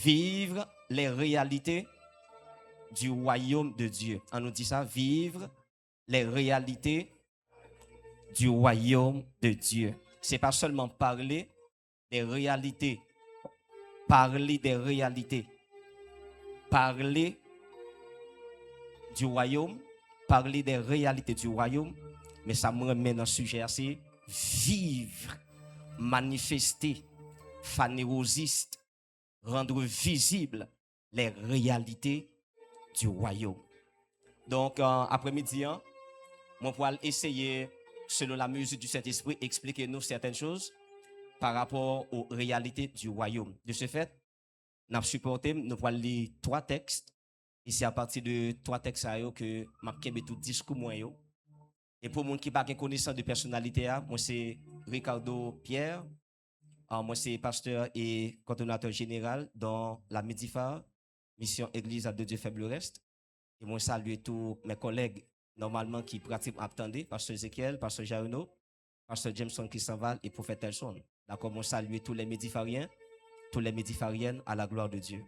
Vivre les réalités du royaume de Dieu. On nous dit ça, vivre les réalités du royaume de Dieu. Ce n'est pas seulement parler des réalités. Parler des réalités. Parler du royaume. Parler des réalités du royaume. Mais ça me remet dans le sujet assez. Vivre, manifester, fanérosiste, rendre visible les réalités du royaume. Donc, après-midi, on va essayer, selon la mesure du Saint-Esprit, expliquer nous certaines choses par rapport aux réalités du royaume. De ce fait, nous avons supporté, nous allons lire 3 textes. Et c'est à partir de 3 textes que je vais tout discours. Et pour les gens qui n'ont pas connaissance de personnalité, moi c'est Ricardo Pierre. Moi c'est pasteur et coordonnateur général dans la Médifar, mission Église à Dieu Faible Reste. Et moi salue tous mes collègues normalement qui pratiquent attendez, pasteur Ezekiel, pasteur Jaruno, pasteur Jameson Christenval et prophète Elson. D'accord, moi salue tous les Médifariens, tous les Médifariennes à la gloire de Dieu.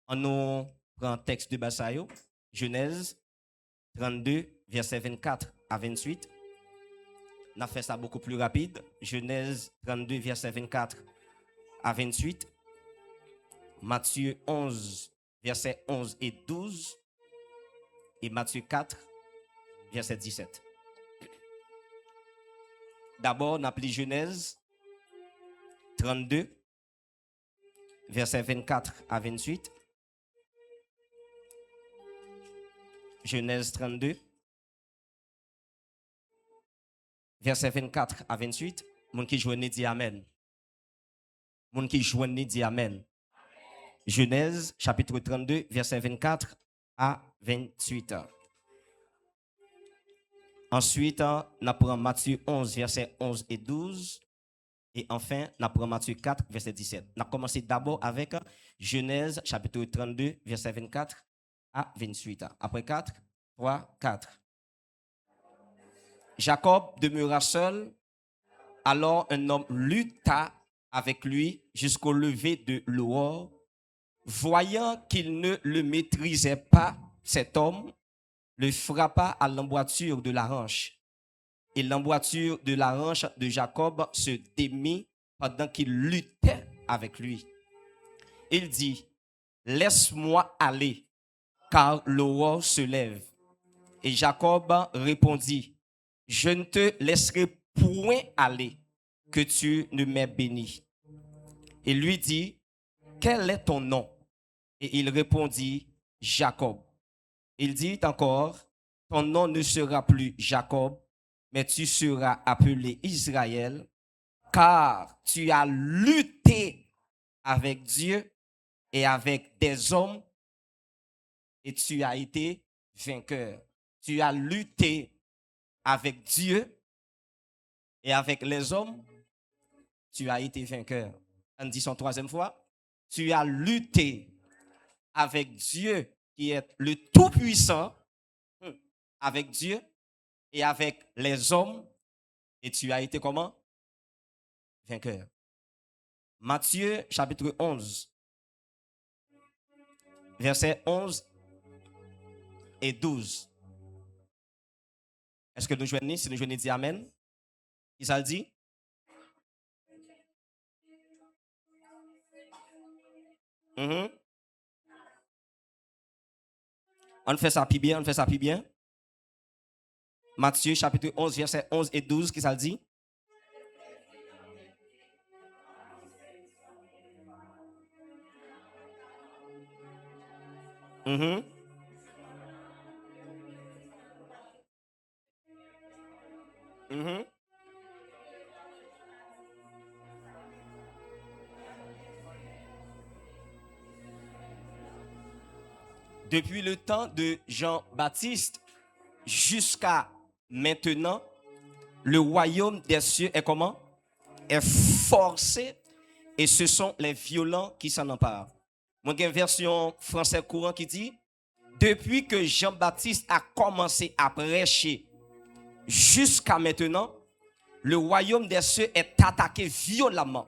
On nous prend un texte de Bassayo, Genèse 32, verset 24 à 28. On a fait ça beaucoup plus rapide. Genèse 32, verset 24 à 28. Matthieu 11, verset 11 et 12. Et Matthieu 4, verset 17. D'abord, on a appelé Genèse 32, verset 24 à 28. Genèse 32, verset 24 à 28. Mon qui joignent dit Amen. Mon qui joignent dit Amen. Genèse chapitre 32, verset 24 à 28. Ensuite, on apprend Matthieu 11, verset 11 et 12. Et enfin, on apprend Matthieu 4, verset 17. On a commencé d'abord avec Genèse chapitre 32, verset 24 à 28. Après 4, 3, 4. Jacob demeura seul. Alors un homme lutta avec lui jusqu'au lever de l'aurore. Voyant qu'il ne le maîtrisait pas, cet homme le frappa à l'emboîture de la hanche. Et l'emboîture de la hanche de Jacob se démit pendant qu'il luttait avec lui. Il dit, laisse-moi aller, car l'aurore se lève. Et Jacob répondit, je ne te laisserai point aller, que tu ne m'aies béni. Et lui dit, quel est ton nom? Et il répondit, Jacob. Il dit encore, ton nom ne sera plus Jacob, mais tu seras appelé Israël, car tu as lutté avec Dieu et avec des hommes, et tu as été vainqueur. Tu as lutté avec Dieu et avec les hommes, tu as été vainqueur. On dit son 3e fois, tu as lutté avec Dieu qui est le Tout-Puissant, avec Dieu et avec les hommes, et tu as été comment? Vainqueur. Matthieu chapitre 11, versets 11 et 12. Est-ce que nous joignons? Si nous joignons, dit Amen. Qui ça le dit? On fait ça plus bien, on fait ça plus bien. Matthieu chapitre 11, versets 11 et 12, qui ça le dit? Depuis le temps de Jean-Baptiste jusqu'à maintenant, le royaume des cieux est comment? Est forcé, et ce sont les violents qui s'en emparent. Moi, j'ai une version français courant qui dit, depuis que Jean-Baptiste a commencé à prêcher jusqu'à maintenant, le royaume des cieux est attaqué violemment.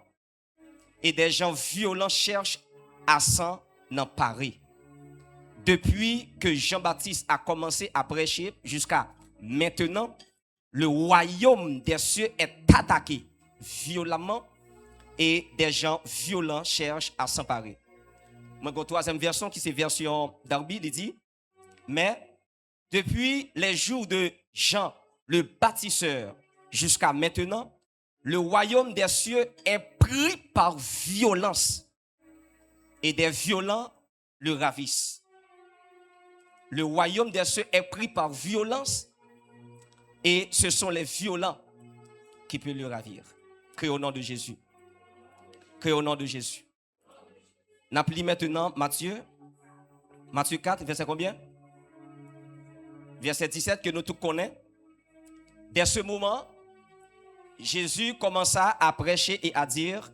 Et des gens violents cherchent à s'en emparer. Depuis que Jean-Baptiste a commencé à prêcher jusqu'à maintenant, le royaume des cieux est attaqué violemment et des gens violents cherchent à s'emparer. Mon troisième version qui c'est version Darby, il dit, mais depuis les jours de Jean le baptiseur jusqu'à maintenant, le royaume des cieux est pris par violence et des violents le ravissent. Le royaume des cieux est pris par violence et ce sont les violents qui peuvent le ravir. Criez au nom de Jésus. Criez au nom de Jésus. N'appelons maintenant Matthieu 4, verset combien? Verset 17 que nous tous connaissons. Dès ce moment, Jésus commença à prêcher et à dire,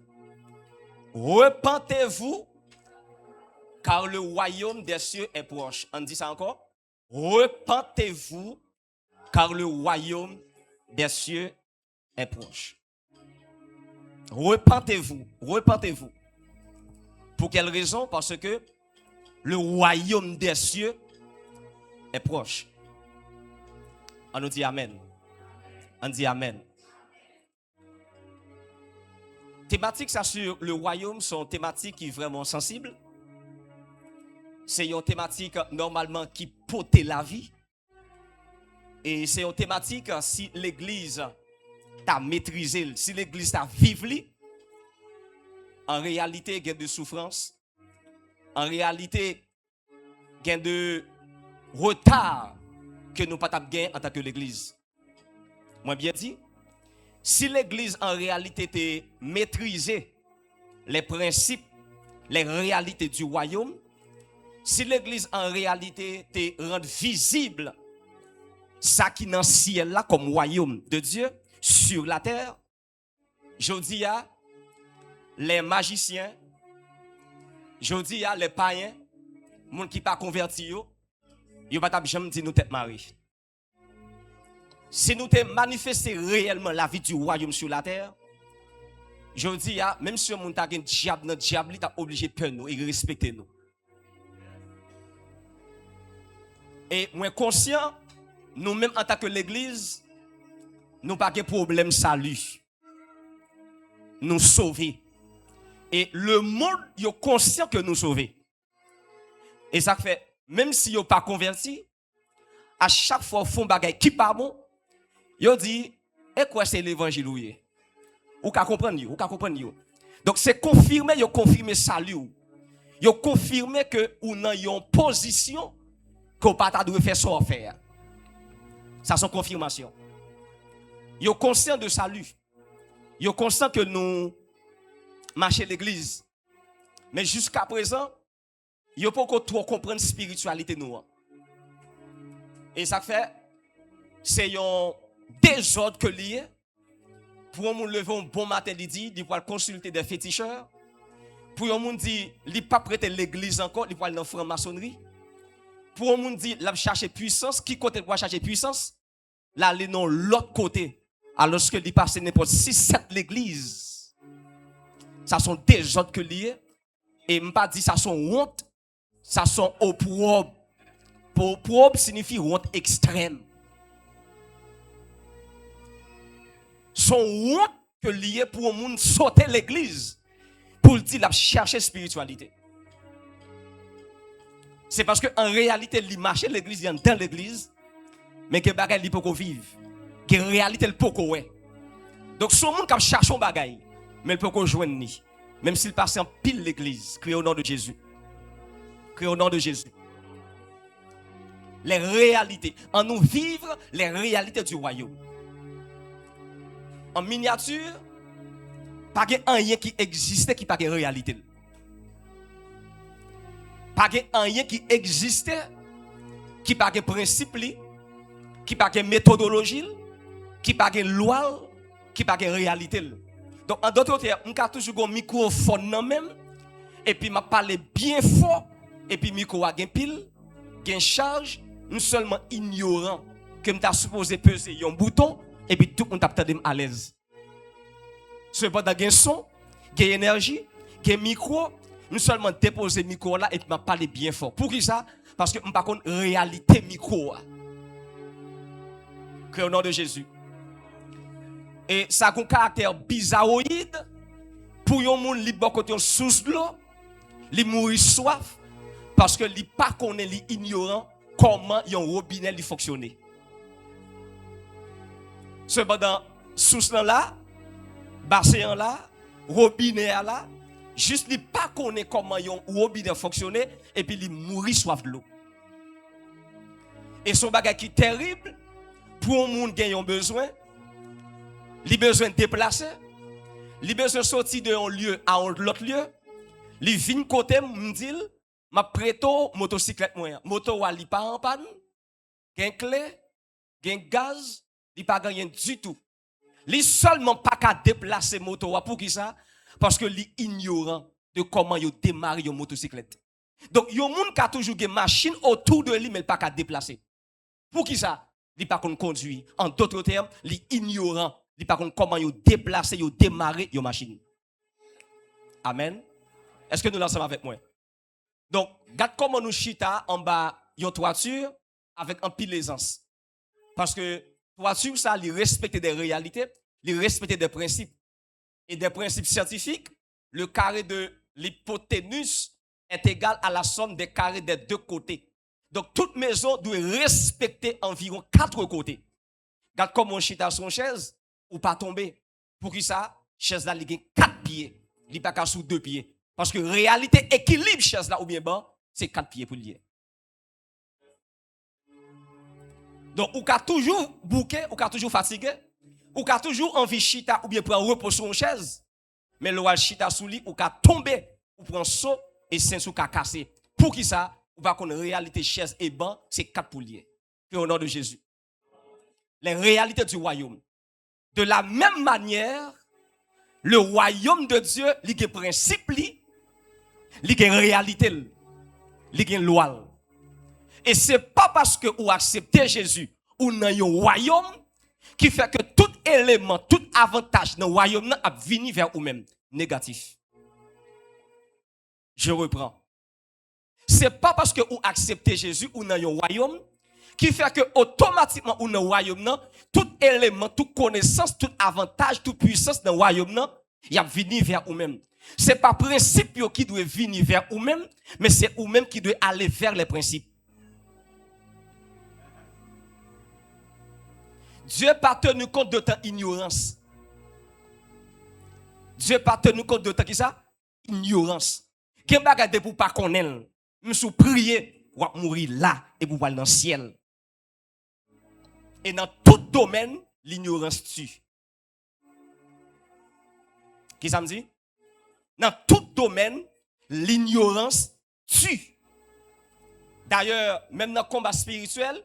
repentez-vous, car le royaume des cieux est proche. On dit ça encore? Repentez-vous, car le royaume des cieux est proche. Repentez-vous, repentez-vous. Pour quelle raison? Parce que le royaume des cieux est proche. On nous dit Amen. On dit Amen. Thématiques ça sur le royaume sont thématiques qui sont vraiment sensibles. C'est une thématique normalement qui porte la vie. Et c'est une thématique si l'église t'a maîtrisé, si l'église t'a vécu, en réalité, il y a de souffrance. En réalité, il y a de retard que nous pas gagné en tant que l'église. Moi bien dit, si l'église en réalité te maîtrisé les principes, les réalités du royaume, si l'église en réalité te rend visible ça qui est dans le ciel là comme royaume de Dieu sur la terre, je dis à les magiciens, je dis à les païens, les gens qui ne sont pas convertis, ils ne vont pas jamais dire nous tête mariée. Si nous te manifester réellement la vie du royaume sur la terre, je dis à même si on a un diable, notre diable est obligé de peur nous et respecter nous. Et moi conscient, nous-mêmes en tant que l'église, nous n'avons pas de problème salut. Nous sauver. Et le monde est conscient que nous sauver. Et ça fait, même si vous pas converti, à chaque fois qu'ils font des choses qui pas bon, ils disent, et quoi c'est l'évangile ou yé? Ou qu'à comprendre, Donc c'est confirmé, ils confirmé salut. Ils confirmé que ou dans une position que vous pas doit faire ça faire. Ça sont confirmation. Ils sont conscients de salut. Ils sont conscients que nous marchons l'église. Mais jusqu'à présent, ils n'ont pas trop comprendre la spiritualité nous. Et ça fait, c'est un désordre que lié. Pour nous lever un bon matin, il va consulter des féticheurs. Pour nous dire, il ne pas prêter l'église encore, il va aller dans la franc-maçonnerie. Pour nous dire, il va chercher puissance. Qui côté va chercher puissance? Là, il est dans l'autre côté. Alors que il passe n'importe 6-7 l'église. Ça sont des autres que liés. Et je ne pas dire ça sont honte. Ça sont opprobre. Opprobre signifie honte extrême. Son honte que lié pour le monde sauter l'église. Pour dire la chercher spiritualité. C'est parce qu'en réalité, il marche l'église, il est dans l'église. Mais que bagay li poko vivre, que réalité le poko ouais. Donc son monde qui cherche un bagay, mais il poko joindre ni, même s'il passe en pile l'église. Criez au nom de Jésus. Criez au nom de Jésus. Les réalités, en nous vivre les réalités du royaume. En miniature, pas que rien qui existait qui pas que réalité. Pas que rien qui existait qui pas que principe li, qui pas de méthodologie, qui pas de loi, qui pas de réalité. Donc en d'autres termes, on a toujours un microphone dans même et puis m'a parlé bien fort et puis micro a gain pile, gain charge, nous seulement ignorant que m'ta supposé peser un bouton et puis tout on t'a peut-être à l'aise. Cependant gain son, gain énergie, gain micro, Nous seulement déposer le micro là et puis m'a parler bien fort. Pour qui ça? Parce que je ne pas connaître réalité micro. Que au nom de Jésus. Et ça a un caractère bizarroïde pour yon moun li bon côté sous l'eau, li mourir soif parce que li pas connaît li ignorant comment yon robinet li fonctionne. Cependant sous là, bassin là, robinet là, juste li pas connaît comment yon robinet fonctionne et puis li mourir soif de l'eau. Et son bagage qui terrible pour un monde qui a besoin, li besoin de déplacer, li besoin de sortir de un lieu à un autre lieu, li vinn côté m'dil, m'a préto motocyclette moyen. Moto wa li pas en panne, gen clé, gen gaz, li pas rien du tout. Li seulement pas qu'à déplacer moto wa pour qui ça? Parce que li ignorant de comment yo démarrer une motocyclette. Donc yon moun ka toujours gen machine autour de lui mais pas qu'à déplacer. Pour qui ça? Li pas qu'on conduit. En d'autres termes, li ignorant. Li pas qu'on comment yo déplacer, yo démarrer yo machine. Amen. Est-ce que nous l'ensemble avec moi? Donc, regarde comment nous chita en bas yon toiture avec un pile aisance. Parce que toiture ça, li respecter des réalités, li respecter des principes. Et des principes scientifiques, le carré de l'hypoténuse est égal à la somme des carrés des deux côtés. Donc, toute maison doit respecter environ 4 côtés. Regarde comment on chita son chaise, ou pas tomber. Pour qui ça? Chaise là, il y a 4 pieds. Il n'y a pas sous 2 pieds. Parce que réalité, équilibre chaise là, ou bien bon, c'est 4 pieds pour lier. Donc, ou ka toujours bouqué, ou ka toujours fatigué, ou ka toujours envie chita, ou bien prendre repos sur une chaise. Mais le wal chita sous lui, ou ka tomber, ou prendre saut, et c'est sous ka cassé. Pour qui ça? Ou pas qu'on réalité chaise et banc, c'est 4 pour lier. Que au nom de Jésus. Les réalités du royaume. De la même manière, le royaume de Dieu, il y a principe, il y a réalité, il y a loi. Et ce n'est pas parce que vous acceptez Jésus ou dans un royaume qui fait que tout élément, tout avantage dans le royaume a venu vers vous-même. Négatif. Je reprends. Ce n'est pas parce que vous acceptez Jésus ou dans un royaume qui fait que automatiquement ou dans le royaume, tout élément, toute connaissance, tout avantage, toute puissance dans le royaume, il a venu vers vous-même. Ce n'est pas le principe qui doit venir vers vous-même, mais c'est vous-même qui doit aller vers les principes. Dieu n'a pas tenu compte de ta ignorance. Dieu n'a pas tenu compte de ta qui ça? Ignorance. Quel bagage pour pas connaître? Je suis prié pour mourir là et pour aller dans le ciel. Et dans tout domaine, l'ignorance tue. Qui ça me dit? Dans tout domaine, l'ignorance tue. D'ailleurs, même dans le combat spirituel,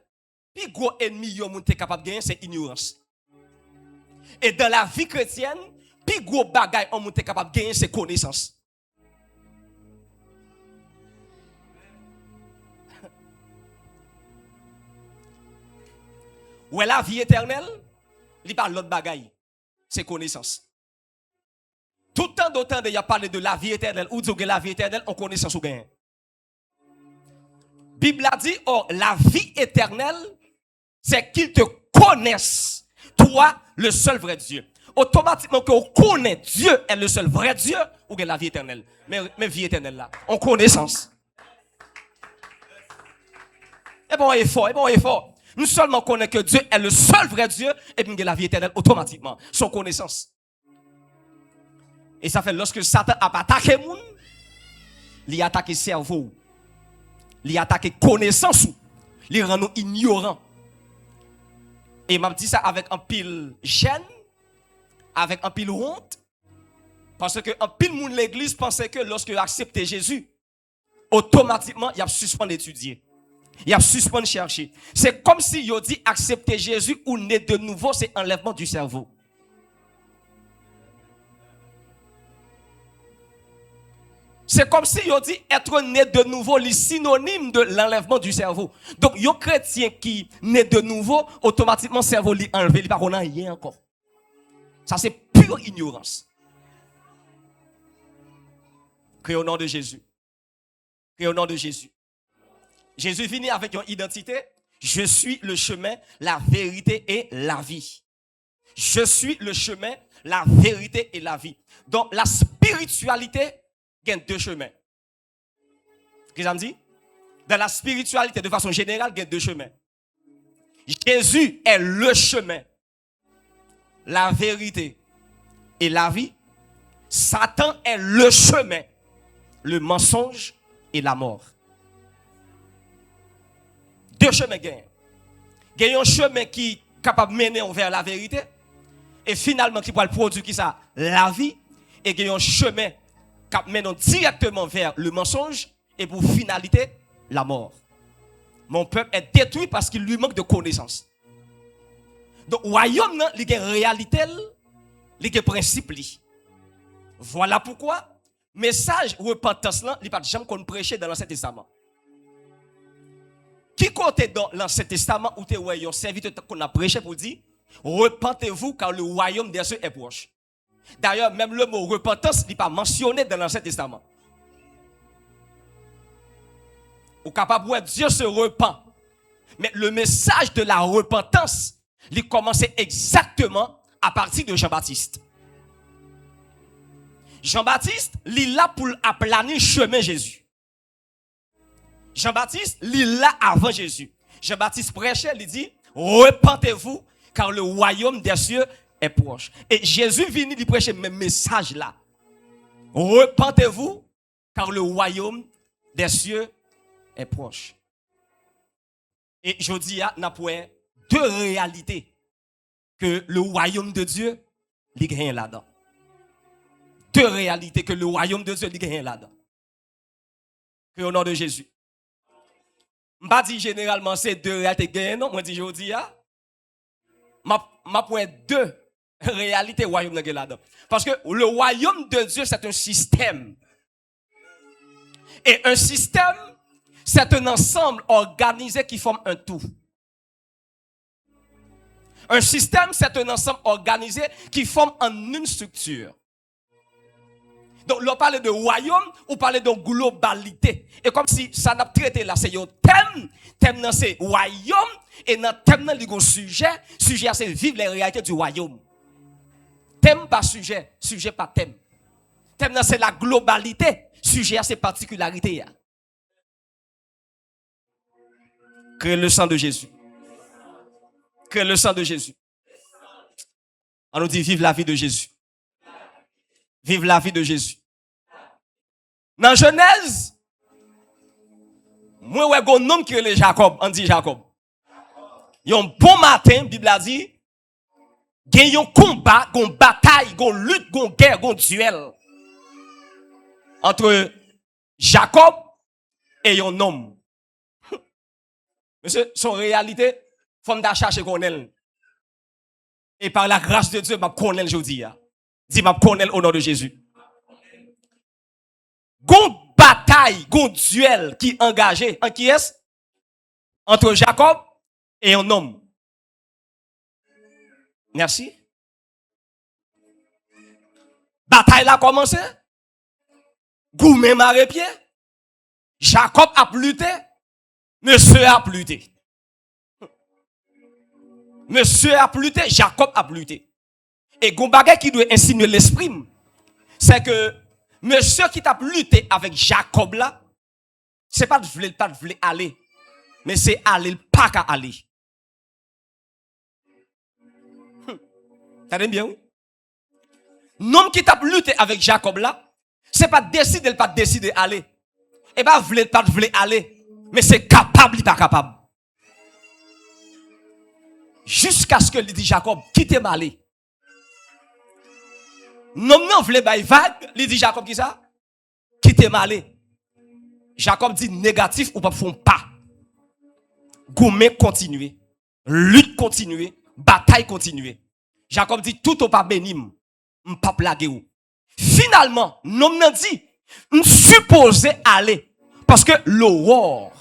le plus gros ennemi que vous êtes capable de gagner, c'est l'ignorance. Et dans la vie chrétienne, le plus gros bagage que vous êtes capable de gagner, c'est connaissance. Ou la vie éternelle, il parle de l'autre bagaille, c'est connaissance. Tout le temps d'autant il y a parlé de la vie éternelle, ou de la vie éternelle, on connaissance ou gain. Bible a dit, oh, la vie éternelle, c'est qu'ils te connaissent, toi, le seul vrai Dieu. Automatiquement, qu'on connaît Dieu est le seul vrai Dieu, ou gain la vie éternelle. Mais vie éternelle là, on connaissance. Et bon, effort. Nous seulement connaissons que Dieu est le seul vrai Dieu et puis la vie éternelle automatiquement. Son connaissance. Et ça fait lorsque Satan a attaqué le monde, il a attaqué le cerveau, il a attaqué la connaissance, il rend nous ignorants. Et il m'a dit ça avec un pile gêne, avec un pile honte, parce que un pile monde l'église pensait que lorsque il a accepté Jésus, automatiquement il a suspendu d'étudier. Il a suspendu de chercher. C'est comme si il dit accepter Jésus ou naître de nouveau, c'est enlèvement du cerveau. C'est comme si il dit être né de nouveau, les synonyme de l'enlèvement du cerveau. Donc, un chrétien qui naît de nouveau, automatiquement, le cerveau lui enlevé, il ne va pas rien encore. Ça, c'est pure ignorance. Que au nom de Jésus. Que au nom de Jésus. Jésus finit avec une identité. Je suis le chemin, la vérité et la vie. Je suis le chemin, la vérité et la vie. Donc la spiritualité gagne deux chemins. Qu'est-ce que ça me dit? Dans la spiritualité, de façon générale, gagne deux chemins. Jésus est le chemin, la vérité et la vie. Satan est le chemin, le mensonge et la mort. Deux chemins gagnent. Il y a un chemin qui est capable de mener vers la vérité et finalement qui peut produire qui ça? La vie. Et il y a un chemin qui mène directement vers le mensonge et pour finalité, la mort. Mon peuple est détruit parce qu'il lui manque de connaissances. Donc, le royaume, il y a une réalité, il y a un principe. Voilà pourquoi, message repentance, il n'y a pas de jamais qu'on prêchait dans l'Ancien Testament. Qui côté dans l'Ancien Testament où tu es un serviteur qu'on a prêché pour dire, repentez-vous car le royaume des cieux est proche. D'ailleurs, même le mot repentance n'est pas mentionné dans l'Ancien Testament. Ou capable de Dieu se repent. Mais le message de la repentance, il commençait exactement à partir de Jean-Baptiste. Jean-Baptiste, il est là pour aplaner le chemin Jésus. Jean-Baptiste, il est là avant Jésus. Jean-Baptiste prêchait, il dit, repentez-vous car le royaume des cieux est proche. Et Jésus vient lui prêcher le même message là. Repentez-vous car le royaume des cieux est proche. Et je dis, nous avons deux réalités que le royaume de Dieu il gagne là-dedans. Deux réalités que le royaume de Dieu il gagne là-dedans. Que au nom de Jésus. Je ne pas dire généralement c'est deux réalités gagnent, non. Moi, je dis, ma point deux réalités royaume de Dieu là-dedans. Parce que le royaume de Dieu, c'est un système. Et un système, c'est un ensemble organisé qui forme un tout. Un système, c'est un ensemble organisé qui forme en une structure. Donc, on parle de royaume, on parle de globalité. Et comme si ça n'a traité là, c'est un thème. Thème, c'est royaume. Et dans le thème, il y a un sujet. Sujet, c'est vivre les réalités du royaume. Thème par sujet, sujet par thème. Thème, c'est la globalité. Sujet, c'est particularité. Que le sang de Jésus. Que le sang de Jésus. On nous dit vive la vie de Jésus. Vive la vie de Jésus. Dans Genèse, moi, ouais, un homme qui est Jacob, on dit Jacob. Il y a un bon matin, la Bible a dit, il y a un combat, une bataille, une lutte, une guerre, un duel entre Jacob et un homme. Monsieur, son réalité, faut me chercher qu'on est. Et par la grâce de Dieu, je connais aujourd'hui. Dis, je connais au nom de Jésus. Gon bataille, gon duel qui est engagé, en qui est? Entre Jacob et un homme. Merci. Bataille a commencé. Goumé maré pied. Jacob a lutté. Monsieur a lutté. Monsieur a lutté. Jacob a lutté. Et gon bagay qui doit insinuer l'esprit, c'est que monsieur qui t'a lutté avec Jacob là, c'est pas de vouloir aller, mais c'est aller pas qu'à aller. T'as bien? L'homme qui t'a lutté avec Jacob là, c'est pas décider pas décider aller. Et pas vouloir aller, mais c'est capable il pas capable. Jusqu'à ce que il dit Jacob, quittez m'aller. Non, vle bay vague, il dit Jacob qui ça? Quittez m'aller. Jacob dit négatif ou pas font pas. Goumé continuer. Lutte continuer. Bataille continuer. Jacob dit tout ou pas bénim. M'pas plaguer ou. Finalement, non dit, supposé aller. Parce que l'aurore.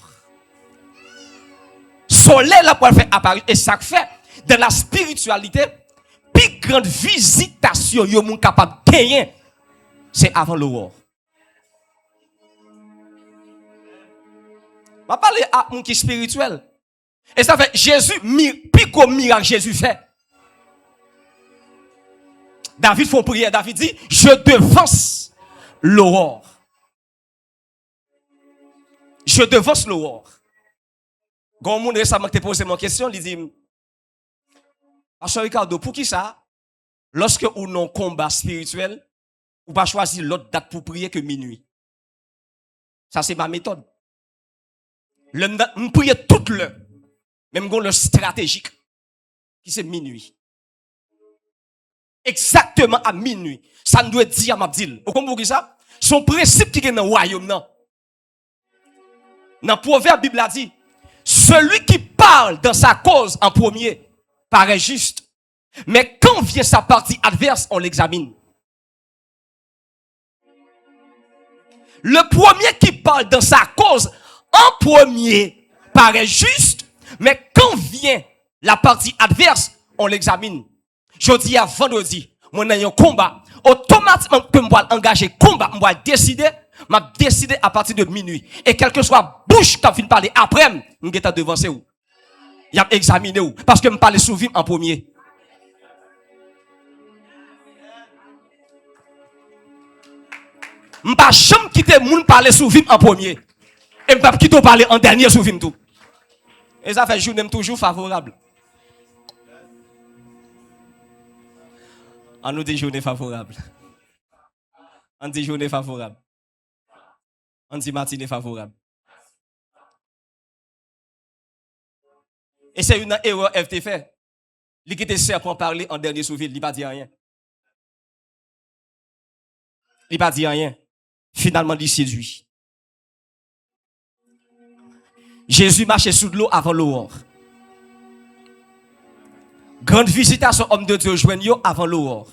Soleil là pour faire apparaître. Et ça fait, dans la spiritualité, plus grande visitation yo moun capable gagner c'est avant l'aurore. Je parle à mon qui est spirituel. Et ça fait Jésus, puis comme miracle Jésus fait. David fait une prière. David dit, je devance l'aurore. Je devance l'aurore. Quand mon récemment te posé mon question, il dit, Pasteur Ricardo, pour qui ça? Lorsque on a un combat spirituel, ou pas choisir l'autre date pour prier que minuit. Ça, c'est ma méthode. Je prie toute l'heure. Même le stratégique, qui c'est minuit. Exactement à minuit. Ça ne doit dire à ma dit. Vous comprenez ça? Son principe qui est dans le royaume. Dans le proverbe, la Bible a dit, celui qui parle dans sa cause en premier paraît juste. Mais quand vient sa partie adverse, on l'examine. Le premier qui parle dans sa cause en premier paraît juste, mais quand vient la partie adverse, on l'examine. Je dis à vendredi, moi dans un combat, automatiquement que je vais engager combat, je vais décider à partir de minuit. Et quelle que soit bouche qui vient parler après, je vais devancer où. Il a examiné où. Parce que je parle sous en premier. Je ne vais pas jamais quitter le monde parler sous en premier. Et je ne vais pas quitter parler en dernier sous tout. Et ça fait journée toujours favorable. On nous dit journée favorable. On dit journée favorable. On dit matinée favorable. Et c'est une erreur FT fait. Il qui était serpent parler en dernier sous il n'a pas dit rien. Il n'a pas dit rien. Finalement, il séduit. Jésus marchait sous l'eau avant l'aurore. Grande visitation homme de Dieu joignent avant l'aurore.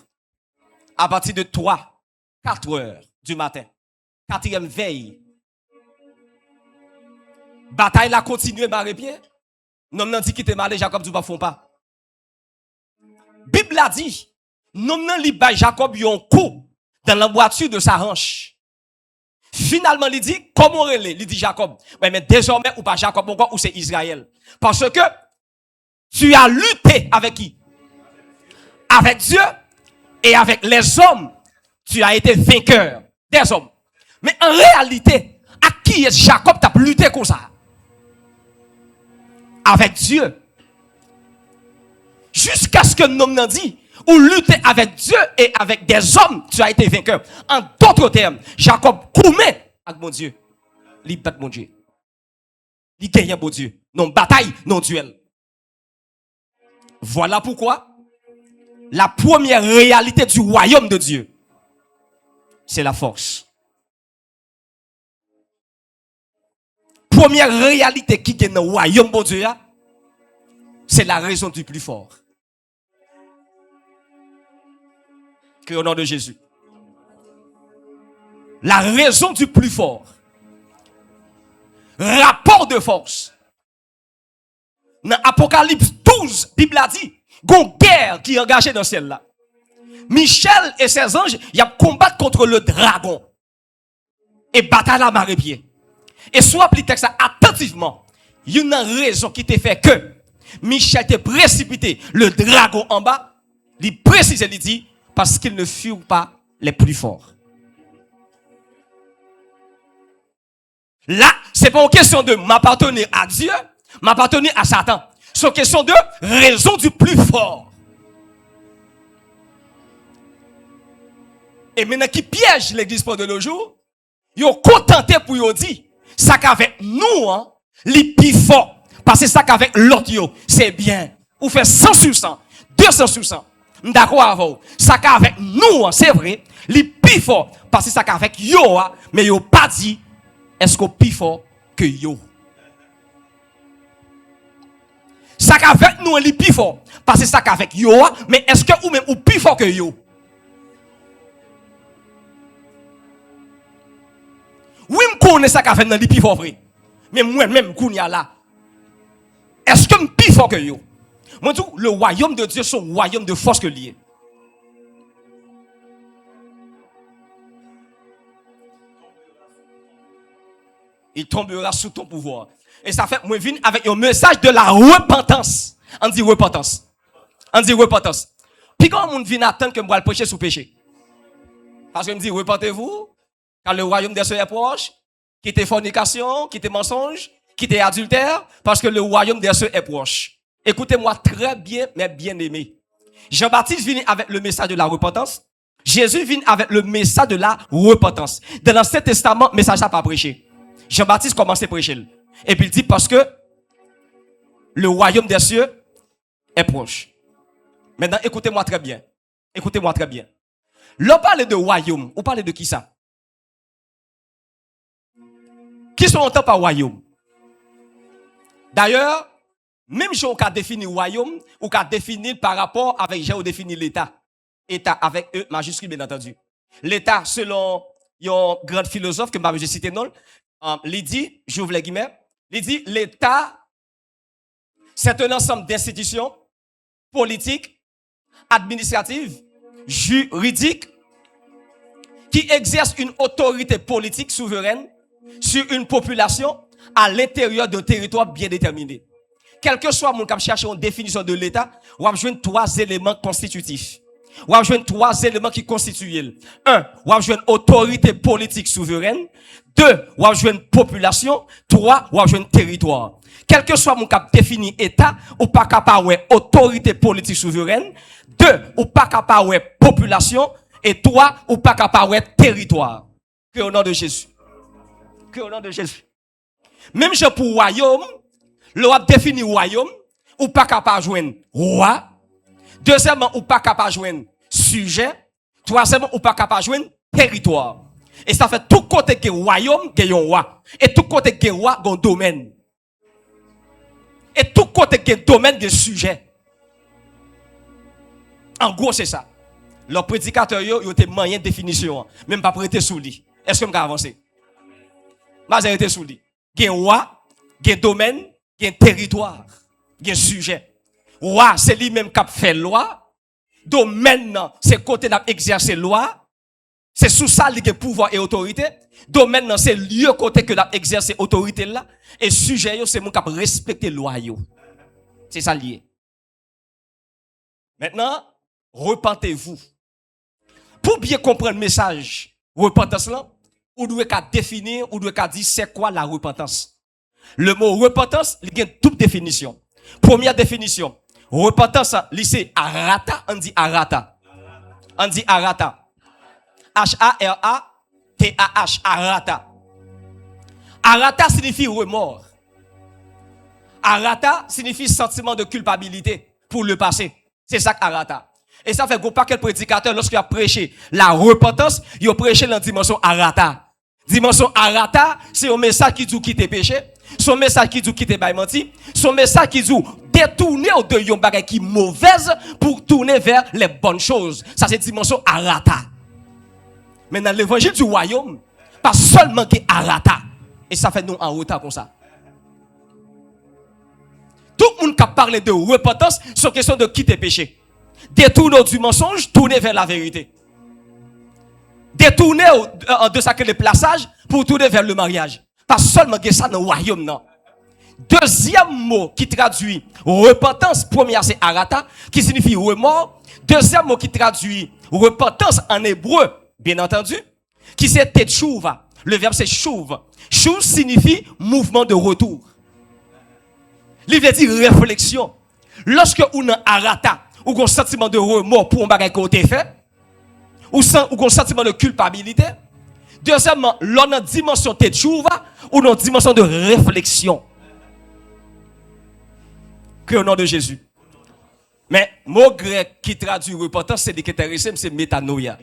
À partir de 3, 4 heures du matin. 4e veille. Bataille la continue, Marie-Pierre. Non, non, dit qu'il était malé, Jacob du pas font pas. Bible a dit, non, non, li bay Jacob yon coup dans la voiture de sa hanche. Finalement, il dit, comment on relève? Il dit Jacob. Mais désormais, ou pas Jacob, ou c'est Israël. Parce que tu as lutté avec qui? Avec Dieu et avec les hommes. Tu as été vainqueur des hommes. Mais en réalité, à qui est Jacob t'a lutté comme ça? Avec Dieu. Jusqu'à ce que nous nous dit, ou lutter avec Dieu et avec des hommes, tu as été vainqueur. En d'autres termes, Jacob commet avec mon Dieu. Il bat mon Dieu. Il gagne mon Dieu. Non bataille, non duel. Voilà pourquoi la première réalité du royaume de Dieu, c'est la force. Première réalité qui est dans le royaume de Dieu, c'est la raison du plus fort. Que au nom de Jésus. La raison du plus fort. Rapport de force. Dans Apocalypse 12, la Bible a dit, il y a une guerre qui est engagée dans celle-là. Michel et ses anges, ils combattent contre le dragon. Et bataille la marée-pied. Et soit le texte attentivement, il y a une raison qui te fait que Michel te précipité le dragon en bas. Il précise, il dit, parce qu'ils ne furent pas les plus forts. Là, c'est pas une question de m'appartenir à Dieu, m'appartenir à Satan. C'est une question de raison du plus fort. Et maintenant, qui piège l'église pendant nos jours, ils ont contenté pour y dire, ça qu'avec nous, hein, les plus forts, parce que ça qu'avec l'autre, c'est bien. Ou fait 100 sur 100, 200 sur 100. D'accord avec vous. Ça qu'avec nous, c'est vrai, les plus forts, parce que ça qu'avec yo, mais yo pas dit, est-ce qu'on plus fort que yo? Ça qu'avec nous, les plus forts, parce que ça qu'avec yo, mais est-ce que ou même ou plus fort que yo? Oui, je connais ça qu'avec nous, les plus forts, vrai. Mais moi-même, je connais là. Est-ce que je suis plus fort que yo? Moi, je dis, le royaume de Dieu, c'est un royaume de force que lié. il tombera sous ton pouvoir. Et ça fait, moi, je viens avec un message de la repentance. On dit repentance. On dit repentance. Puis quand on vient attendre que moi le prêcher sous péché. Parce que me dit, repentez-vous, car le royaume des cieux est proche, quittez fornication, quittez mensonge, quittez adultère, parce que le royaume des cieux est proche. Écoutez-moi très bien, mes bien-aimés. Jean-Baptiste vient avec le message de la repentance. Jésus vient avec le message de la repentance. Dans l'Ancien Testament, le message n'a pas prêché. Jean-Baptiste commence à prêcher. Et puis il dit parce que le royaume des cieux est proche. Maintenant, écoutez-moi très bien. Écoutez-moi très bien. L'on parle de royaume. On parle de qui ça? Qui sont entend par royaume? D'ailleurs, même si on a défini royaume, on a défini par rapport avec j'ai défini l'État. État avec E majuscule, bien entendu. L'État, selon un grand philosophe que je cité non, il dit, j'ouvre les guillemets, il dit l'État, c'est un ensemble d'institutions politiques, administratives, juridiques, qui exercent une autorité politique souveraine sur une population à l'intérieur d'un territoire bien déterminé. Quel que soit mon cap chercher une définition de l'État, on va jouer 3 éléments constitutifs. On va jouer 3 éléments qui constituent. 1, on va jouer une autorité politique souveraine. 2, on va jouer une population. 3, on va jouer un territoire. Quel que soit mon cap défini État, ou pas capable autorité politique souveraine. 2, ou pas capable population. Et 3, ou pas capable territoire. Que au nom de Jésus. Que au nom de Jésus. Même je pour royaume, l'on défini royaume, ou pas capable joindre roi. Deuxièmement, ou pas capable joindre sujet. Troisièmement, ou pas capable joindre territoire. Et ça fait tout côté que royaume, que yon roi. Et tout côté que roi, gon domaine. Et tout côté que domaine de sujet. En gros, c'est ça. Le prédicateur, yo te moyen de définition. Même pas prêter sous lui. Est-ce que je peux avancer? Je vais arrêter sous lui. Gen roi, gen domaine, gen territoire, gen sujet. Roi, c'est lui-même qui fait loi. Domaine, c'est côté d'exercer loi. C'est sous ça qu'il y a pouvoir et autorité. Domaine, c'est lieu côté que d'exercer autorité là. Et sujet, c'est mon cap respecter loi. C'est ça lié. Maintenant, repentez-vous. Pour bien comprendre le message, repentance là, ou doit définir, ou doit dire c'est quoi la repentance. Le mot repentance, il y a une double définition. Première définition, repentance, c'est arata, on dit arata. On dit arata. H-A-R-A-T-A-H, arata. Arata signifie remords. Arata signifie sentiment de culpabilité pour le passé. C'est ça qu'arata. Et ça fait qu'on pas quel prédicateur, lorsqu'il a prêché la repentance, il a prêché dans la dimension arata. Dimension arata, c'est un message qui dit quitter péché, son message qui dit quitter bail menti, son message qui dit détourner de yon bagay qui mauvaise pour tourner vers les bonnes choses. Ça c'est dimension arata. Mais dans l'évangile du royaume, pas seulement qui arata. Et ça fait nous en retard comme ça. Tout le monde qui parle de repentance, c'est question de quitter péché. Détourner du mensonge, tourner vers la vérité. Détourner de ça que le plaçage pour tourner vers le mariage. Pas seulement que ça dans le royaume, non. Deuxième mot qui traduit repentance, première c'est arata, qui signifie remords. Deuxième mot qui traduit repentance en hébreu, bien entendu, qui c'est tetchouva. Le verbe c'est chouv. Chouv signifie mouvement de retour. Il veut dire réflexion. Lorsque on a arata, ou un sentiment de remords pour un bagage qui a été fait, ou un sentiment de culpabilité. Deuxièmement, l'on a une dimension de tchouva ou une dimension de réflexion. Que au nom de Jésus. Mais mot grec qui traduit repentance, c'est diketerisme, c'est métanoïa.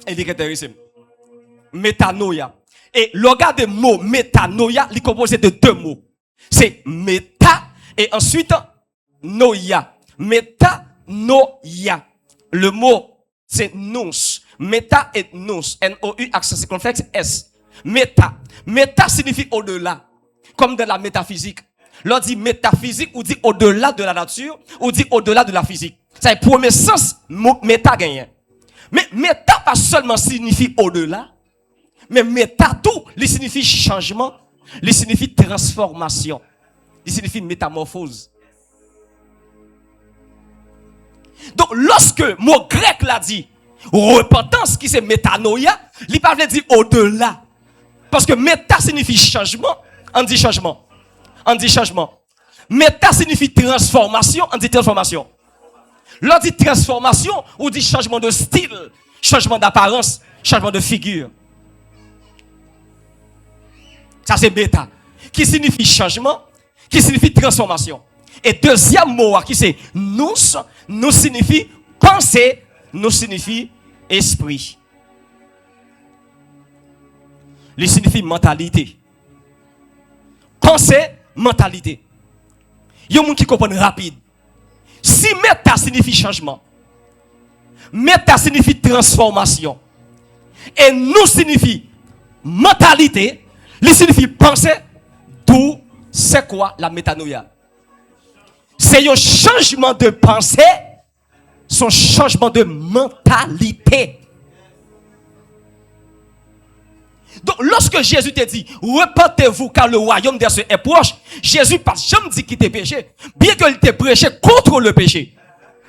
Et diketerisme. Métanoïa. Et le regard de mot métanoïa, il est composé de 2 mots. C'est méta et ensuite noïa. Métanoïa. Le mot, c'est nous. Méta et nous. N-O-U, accent circonflexe, S. Méta. Méta signifie au-delà. Comme dans la métaphysique. L'on dit métaphysique, ou dit au-delà de la nature, ou dit au-delà de la physique. C'est le premier sens, méta gagne. Mais méta pas seulement signifie au-delà, Mais méta tout, il signifie changement, il signifie transformation, il signifie métamorphose. Donc, lorsque le mot grec l'a dit, repentance qui c'est métanoïa, il ne pas dire au-delà. Parce que méta signifie changement, on dit changement. On dit changement. Méta signifie transformation, on dit transformation. L'on dit transformation, on dit changement de style, changement d'apparence, changement de figure. Ça c'est méta, qui signifie changement, qui signifie transformation. Et deuxième mot qui c'est nous signifie pensée, nous signifie esprit. Il signifie mentalité. Pensée, mentalité. Il y a des gens qui comprennent rapide. Si méta signifie changement, méta signifie transformation, et nous signifie mentalité, il signifie pensée, d'où c'est quoi la métanoïa? C'est un changement de pensée, son changement de mentalité. Donc, lorsque Jésus te dit, repentez-vous car le royaume des cieux est proche, Jésus pas jamais dit qu'il était péché, bien qu'il te prêché contre le péché.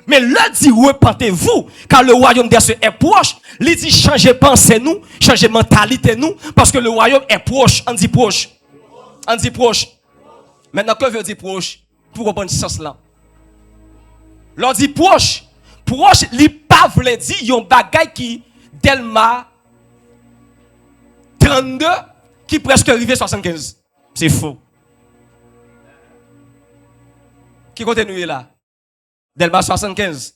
Mais là dit, repentez-vous car le royaume des cieux est proche, il dit, changez pensée nous, changez mentalité nous, parce que le royaume est proche. On dit proche. On dit proche. Maintenant, que veut dire proche? Pour comprendre ce sens là. L'on dit proche. Proche, il pas veut dire, il y a un bagay qui, Delma 32, qui presque arrivé 75. C'est faux. Qui continue là? Delma 75.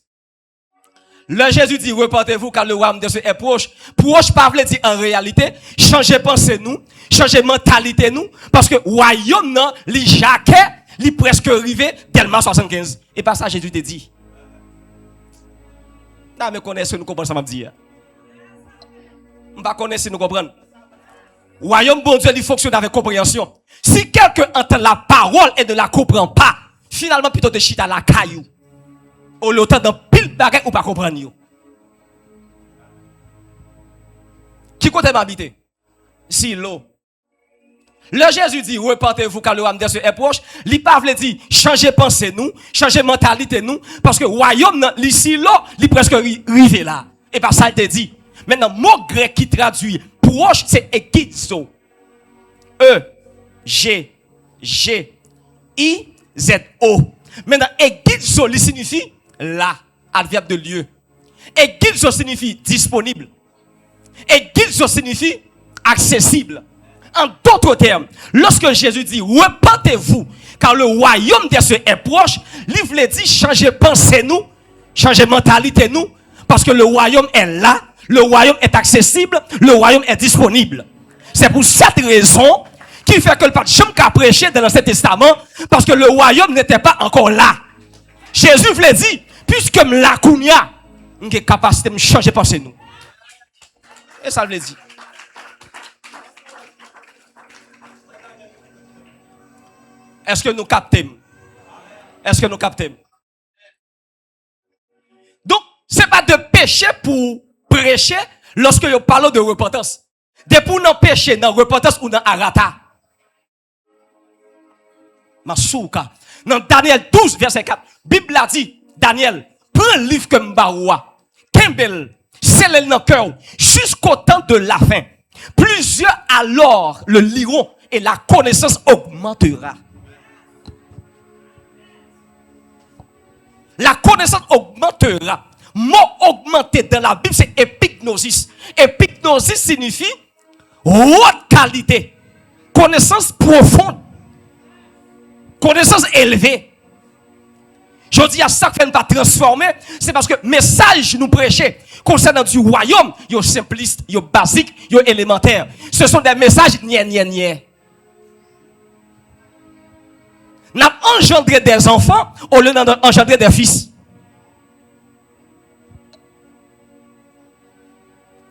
Le Jésus dit, repentez-vous car le royaume de Dieu est proche. Proche, pas veut dire en réalité, changez pensée nous, changez mentalité nous, parce que royaume non, li jaquet, li presque arrivé, Delma 75. Et pas ça Jésus te dit. Non, mais connaissez nous comprenons ça m'a dit. On va connaître si nous comprenons. Royaume bon Dieu, il fonctionne avec compréhension. Si quelqu'un entend la parole et ne la comprend pas, finalement plutôt de chita la caillou. Au lieu dans pile bagay ou pas comprendre yo. Qui côté m'habiter? Si l'eau. Le Jésus dit, repentez-vous car le royaume des cieux est proche. Il pas veut dire, changez pensée nous, changez mentalité nous, parce que royaume, ici là, il presque arrivé là. Et pas ça il te dit. Maintenant, mot grec qui traduit proche, c'est ekizo. E-G-G-I-Z-O. Maintenant, ekizo, il signifie là, adverbe de lieu. Ekizo signifie disponible. Ekizo signifie accessible. En d'autres termes, lorsque Jésus dit repentez-vous, car le royaume des cieux est proche, il veut dire changer pensée nous, changer mentalité nous, parce que le royaume est là, le royaume est accessible, le royaume est disponible. C'est pour cette raison qui fait que le pape jamais qu'à prêcher dans l'Ancien Testament, parce que le royaume n'était pas encore là. Jésus voulait dire, puisque la kounia, j'ai capacité de changer pensée nous. Et ça veut dire. Est-ce que nous captons? Est-ce que nous captons? Donc, ce n'est pas de péché pour prêcher lorsque nous parlons de repentance. De pour nous pécher dans repentance ou dans arata. Masouka. Dans Daniel 12, verset 4, Bible a dit, Daniel, prends le livre comme Baroua, Kembel, scelle dans le cœur, jusqu'au temps de la fin. Plusieurs alors le liront et la connaissance augmentera. La connaissance augmentera. Mot augmenter dans la Bible, c'est épignosis. Épignosis signifie haute qualité. Connaissance profonde. Connaissance élevée. Je dis à ça que ne pas transformer, c'est parce que message nous prêcher concernant du royaume, yo simpliste, yo basique, yo élémentaire. Ce sont des messages niais. Nous avons engendré des enfants au lieu d'engendrer des fils.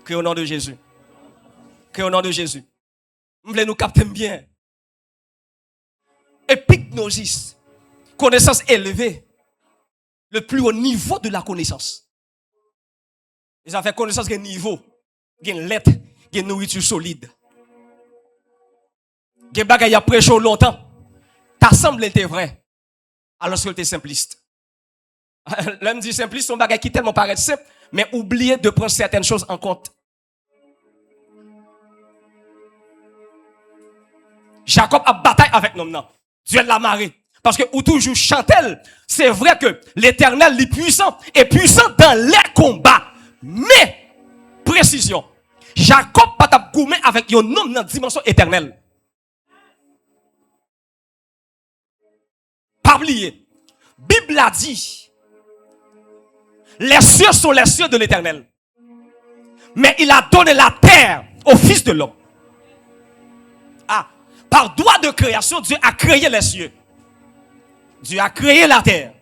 Que au nom de Jésus. Que au nom de Jésus. Nous voulons nous capter bien. Épignosis. Connaissance élevée. Le plus haut niveau de la connaissance. Ils ont fait connaissance de niveau. Il y a une lettre. il y a une nourriture solide. Il y a des bagages à prêcher longtemps. Ta semble était vrai. Alors que tu es simpliste. L'homme dit simpliste, son bagage qui tellement paraît simple, mais oubliez de prendre certaines choses en compte. Jacob a bataille avec l'homme. Dieu l'a marré. Parce que ou toujours chantel, c'est vrai que l'Éternel est puissant et puissant dans les combats. Mais, précision, Jacob pas t'a goumé avec un homme dans la dimension éternelle. Pas oublier. Bible a dit, les cieux sont les cieux de l'Éternel. Mais il a donné la terre au Fils de l'homme. Ah, par droit de création, Dieu a créé les cieux. Dieu a créé la terre.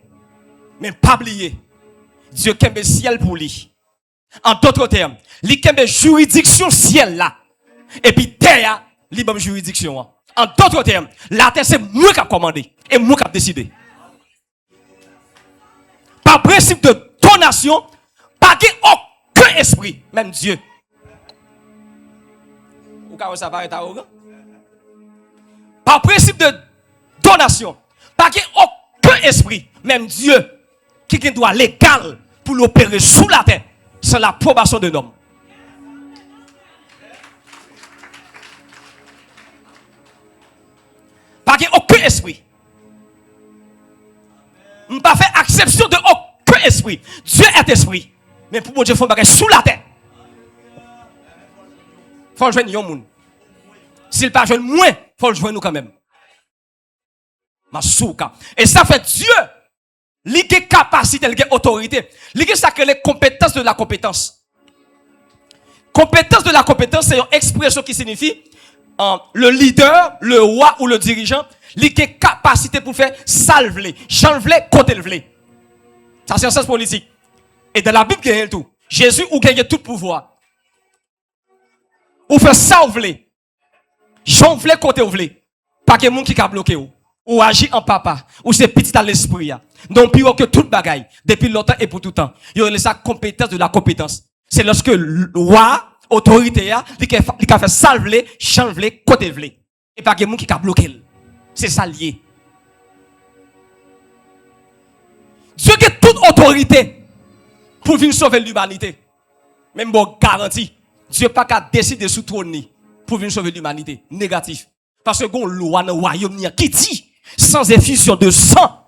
Mais pas oublier, Dieu a le ciel pour lui. En d'autres termes, il a une juridiction ciel là. Et puis terre, il a une juridiction. En d'autres termes, la terre c'est moi qui a commandé et moi qui a décidé. Par principe de donation, pas aucun esprit, même Dieu. Ou quand ça paraît arrogant? Par principe de donation, pas aucun esprit, même Dieu, qui doit légal pour l'opérer sous la terre, sans l'approbation de l'homme. Pas aucun esprit. Je ne pas faire exception de aucun esprit. Dieu est esprit. Mais pour Dieu, il faut faire sous la terre. Il faut le joindre un monde. S'il pas joindre moins, il faut le joindre nous quand même. Et ça fait Dieu. Il a capacité, il a autorité. Il a ça que les compétences de la compétence. Compétence de la compétence, c'est une expression qui signifie le leader, le roi ou le dirigeant, il a capacité pour faire salver, changer, côté le vle. Ça c'est un sens politique. Et dans la Bible, il y a tout. Jésus ou gagne tout pouvoir. Ou fait ça ou vle. Changer, côté ou vle. Pas que monde qui a bloqué ou agit en papa, ou c'est petit à l'esprit. Non plus que toute bagaille, depuis longtemps et pour tout temps. Il y a sa compétence de la compétence. C'est lorsque le roi, autorité, il a fait salver, changer, côté vle. Et pas que monde qui a bloqué. C'est ça lié. Dieu a toute autorité pour venir sauver l'humanité. Même bon garantie. Dieu pas qu'à décider sous trône pour venir sauver l'humanité. Négatif. Parce que gon loi dans le royaume qui dit sans effusion de sang,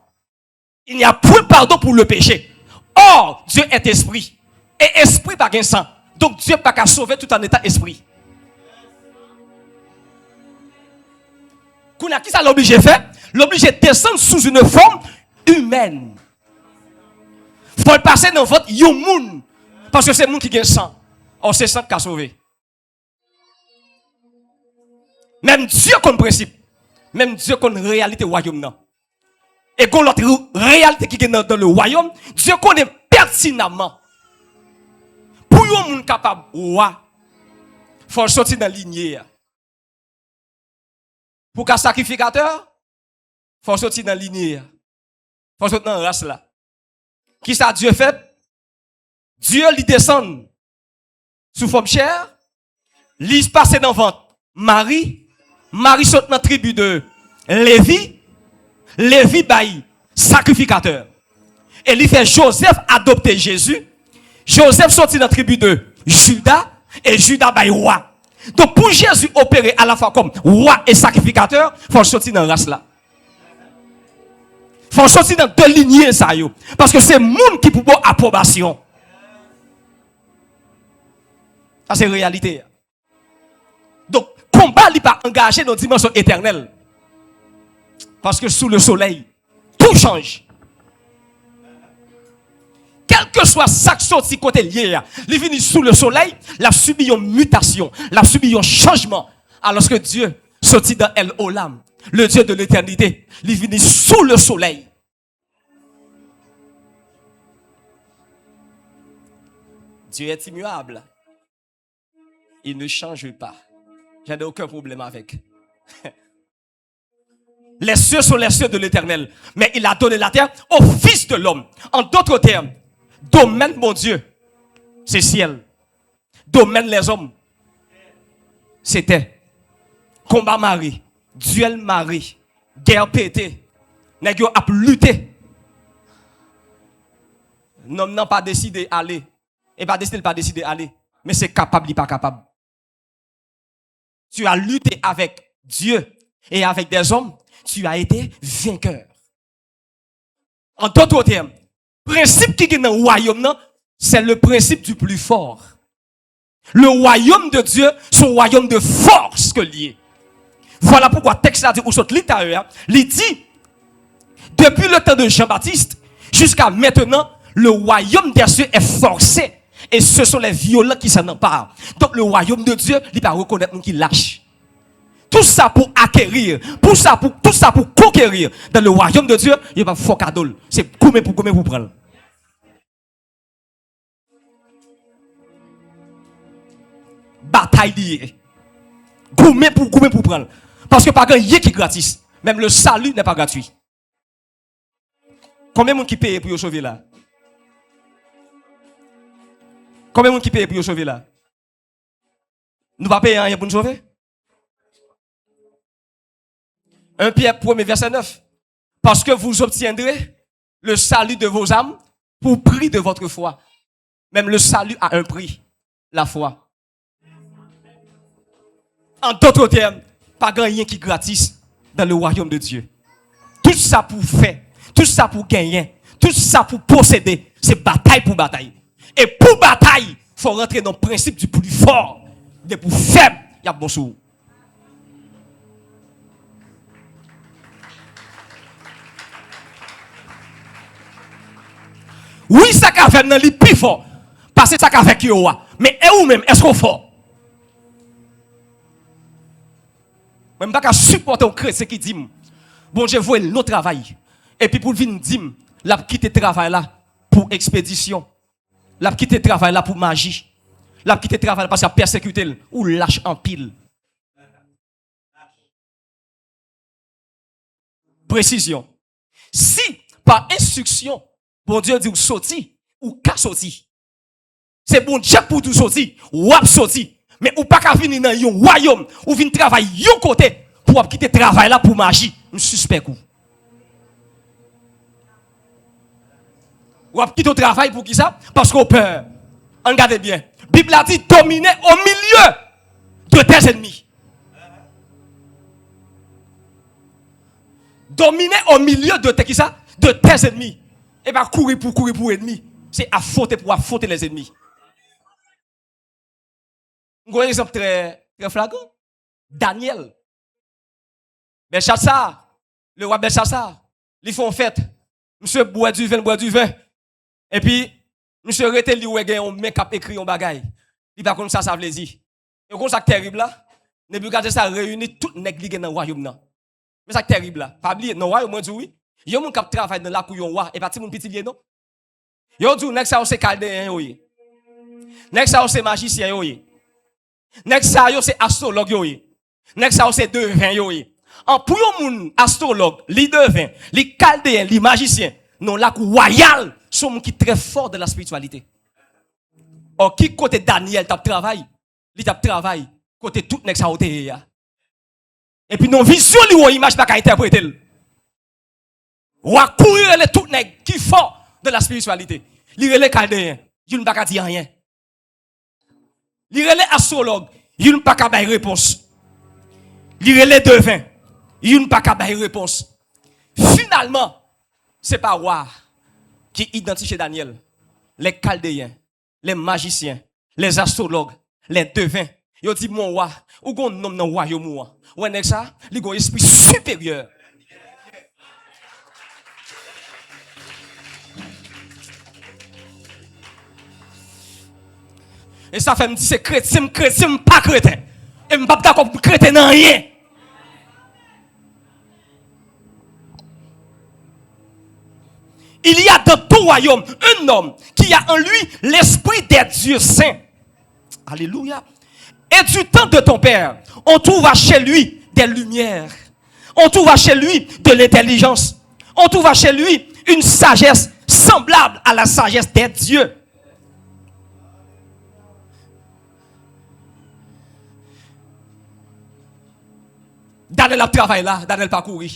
il n'y a point pardon pour le péché. Or, Dieu est esprit. Et esprit pas qu'un sang. Donc Dieu pas qu'à sauver tout en état esprit. Qu'on a qui ça l'oblige de faire? L'oblige de descendre sous une forme humaine. Faut le passer dans votre yomoun. Parce que c'est le monde qui gagne sang. Or c'est sang qui a sauvé. Même Dieu comme principe. Même Dieu comme réalité royaume. Et qu'on l'autre réalité qui est dans le royaume, Dieu connaît pertinemment. Pour un monde capable, il faut sortir dans la lignée. Pour qu'un sacrificateur, il faut sortir dans la lignée. Il faut sortir dans la race là. Qui ça Dieu fait? Dieu lui descend sous forme chair, lui passe dans le ventre. Marie saute dans la tribu de Lévi baille sacrificateur. Et il fait Joseph adopter Jésus. Joseph sortit dans la tribu de Judas et Judas baille roi. Donc pour Jésus opérer à la fois comme roi et sacrificateur, il faut sortir dans la race là. Il faut sortir dans deux lignées ça yo. Parce que c'est monde qui pour approbation. Ça c'est réalité. Donc combat n'est pas engagé dans une dimension éternelle. Parce que sous le soleil, tout change. Quel que soit ça qui côté lié, il vient sous le soleil, il a subi une mutation, il a subi un changement. Alors que Dieu sortit dans El Olam, le Dieu de l'éternité, il vient sous le soleil. Dieu est immuable. Il ne change pas. Je n'ai aucun problème avec. Les cieux sont les cieux de l'éternel. Mais il a donné la terre au Fils de l'homme. En d'autres termes, domaine mon Dieu, c'est ciel. Domaine les hommes, c'était combat maré, duel maré, guerre pété. Nèg yo a lutter. Non, n'a pas décidé d'aller. Et pas décidé pas décider d'aller. Mais c'est capable, il pas capable. Tu as lutté avec Dieu et avec des hommes, tu as été vainqueur. En d'autres termes, le principe qui est dans le royaume, c'est le principe du plus fort. Le royaume de Dieu, c'est un royaume de force que lié. Voilà pourquoi le texte a dit, ou saute l'intérieur, il dit, depuis le temps de Jean-Baptiste, jusqu'à maintenant, le royaume des cieux est forcé. Et ce sont les violents qui s'en emparent. Donc le royaume de Dieu, il va reconnaître qui lâche. Tout ça pour acquérir, tout ça pour conquérir. Dans le royaume de Dieu, il va faire cadeau. C'est combien pour prendre. Bataille liée. Combien pour prendre. Parce que pas grand qui est gratis. Même le salut n'est pas gratuit. Combien de gens qui payent pour sauver là? Combien de gens qui payent pour sauver là? Nous ne pas payer rien pour nous sauver? 1 Pierre 1er verset 9. Parce que vous obtiendrez le salut de vos âmes pour prix de votre foi. Même le salut a un prix. La foi. En d'autres termes, pas grand rien qui est gratis dans le royaume de Dieu. Tout ça pour faire, tout ça pour gagner, tout ça pour posséder, c'est bataille pour bataille. Et pour bataille, il faut rentrer dans le principe du plus fort. Des plus faibles, il y a bon sou. Oui, ça qu'a fait dans le plus fort. Parce que ça qu'a fait qui est mais et où même, est-ce qu'on fort? Je ne peux pas supporter un chrétien qui dit, bon Dieu, voyez le travail. Et puis pour venir dire, il a quitté le travail là pour expédition. Il a quitté le travail là pour magie. Il a quitté le travail parce qu'il a persécuté ou lâche en pile. Précision. Si par instruction, bon Dieu dit ou sorti ou qu'a sorti. C'est bon Dieu pour tout sorti ou ap sorti. Mais ou pas qu'à venir dans un royaume ou venir travailler yon côté pour quitter le travail là pour magie. Je suspect ou. Ou quitter le travail pour qui ça? Parce qu'on peur. Regardez bien. La Bible a dit dominer au milieu de tes ennemis. Dominer au milieu de tes qui ça? De tes ennemis. Et pas courir pour ennemis. C'est affronter pour affronter les ennemis. Un exemple très flagrant. Daniel. Belshazzar, le roi Belshazzar, ils font fête. Monsieur boit du vin. Et puis, monsieur rete li ou gen on men k'ap écrit on bagay. Il pas comme ça veut dire. Et comme ça terrible là, Nebukadnezar réunit tout nèg li gen dans royaume nan. Mais ça terrible là. Pas oublier non royaume moi dit oui. Yo moun k'ap travaille dans la cour yon roi et pas ti moun petit lié non. Yo dit nèg ça c'est chaldéen yo yé. Nèg ça c'est magicien yo yé. Nèg ça yo c'est astrologue yo yé. Nèg ça c'est devin yo yé. En pour yon moun astrologue, li devin, li chaldéen, li magicien, non la cour royale, sont qui très fort de la spiritualité. Or qui côté Daniel t'a travail, li t'a travail côté tout nèg ça oté ya. Et puis non vision li ou image pas interpréter. Ou a courir les tout nèg qui fort de la spiritualité. Li relè chaldéen, il pas dire rien. Li relè astrologue, il pas ka bay réponse. Li relè devin, il pas ka bay réponse. Finalement, c'est pas roi qui identifie Daniel. Les chaldéens, les magiciens, les astrologues, les devins. Ils dit mon roi, ou gon nom dans royaume moi. Ou est ça, li gon esprit supérieur. Et ça fait me dire c'est chrétien, pas chrétien. Et me pas d'accord pour chrétien dans rien. Il y a dans tout royaume un homme qui a en lui l'esprit des dieux saints. Alléluia. Et du temps de ton père, on trouva chez lui des lumières. On trouva chez lui de l'intelligence. On trouva chez lui une sagesse semblable à la sagesse des dieux. Daniel a travaillé là, Daniel pas couru.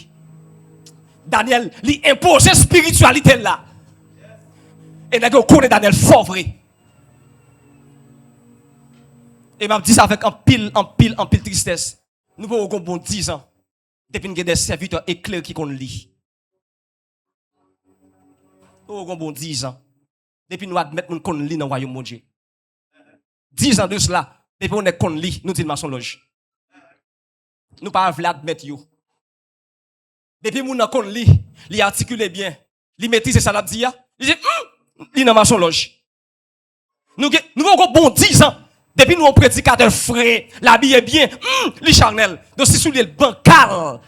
Daniel, lui impose spiritualité là. Et nous connaît Daniel fort vrai. Et m'a dit ça avec un pile tristesse. Nous pouvons avoir bon 10 ans. Depuis nous avons des serviteurs éclairés qui qu'on lit. Nous avons bon 10 ans. Depuis nous admettons qu'on lit dans le royaume de Dieu. 10 ans de cela, depuis on est qu'on lit, nous disons mensonge. Nous ne pouvons pas admettre. Depuis nous qu'on lit, il articule bien, il maîtrise ça, il dit, il n'a pas son loge. Nous avons bon 10 ans. Depuis nous, on prédicateur frais, l'habillé bien, les charnel. Donc, si sous le bancal,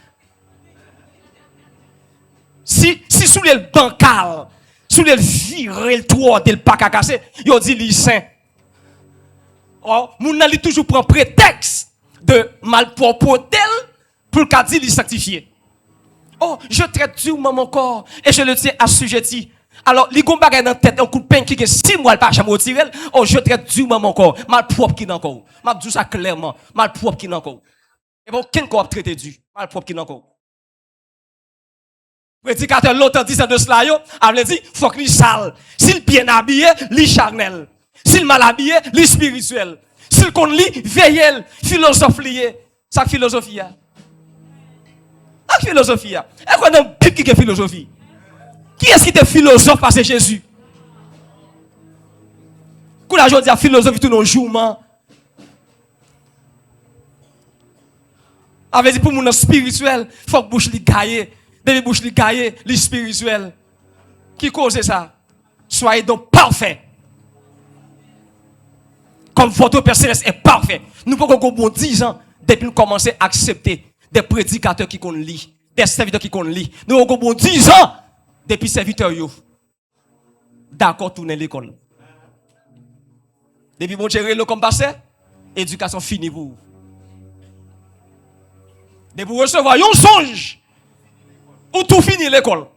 si sous le bancal, sous le viré, le toit, le pack à casser, il dit, il saint. Oh, moun nan li toujours prend prétexte de malpropreté pour qu'a dit il sanctifié. Oh, je traite durement mon corps et je le tiens assujetti. Alors, li gon bagay dans tête un coup de pain qui est 6 mois pas jamais retiré. Oh, je traite durement mon corps, malpropre qui dans corps. M'a dit ça clairement, malpropre qui dans corps. Et bon, quel corps traité du malpropre qui dans corps. Prédicateur l'autre dit ça de cela yo, a dit faut qu'il sale. S'il bien habillé, li charnel. S'il mal habillé, li spirituel. S'il qu'on lit, veillel, philosophe lié. Ça philosophie a. La philosophie a. Et quoi dans Bible qui est philosophie? Qui est-ce qui était philosophe parce que Jésus? Quand la journée dit philosophie tout nos jours, avait dit pour mon spirituel, faut que bouche li gaillé, dès bouche li gaillé, li spirituel. Qui cause ça? Soyez donc parfait. Comme votre Père Céleste est parfait. Nous pouvons qu'on 10 ans depuis nous commencer à accepter des prédicateurs qui qu'on lit, des serviteurs qui qu'on lit. Nous avons 10 ans depuis serviteurs yo. D'accord tourner l'école. Depuis mon gérer le comme passé, éducation finie pour vous. Depuis recevoir un songe ou tout fini l'école.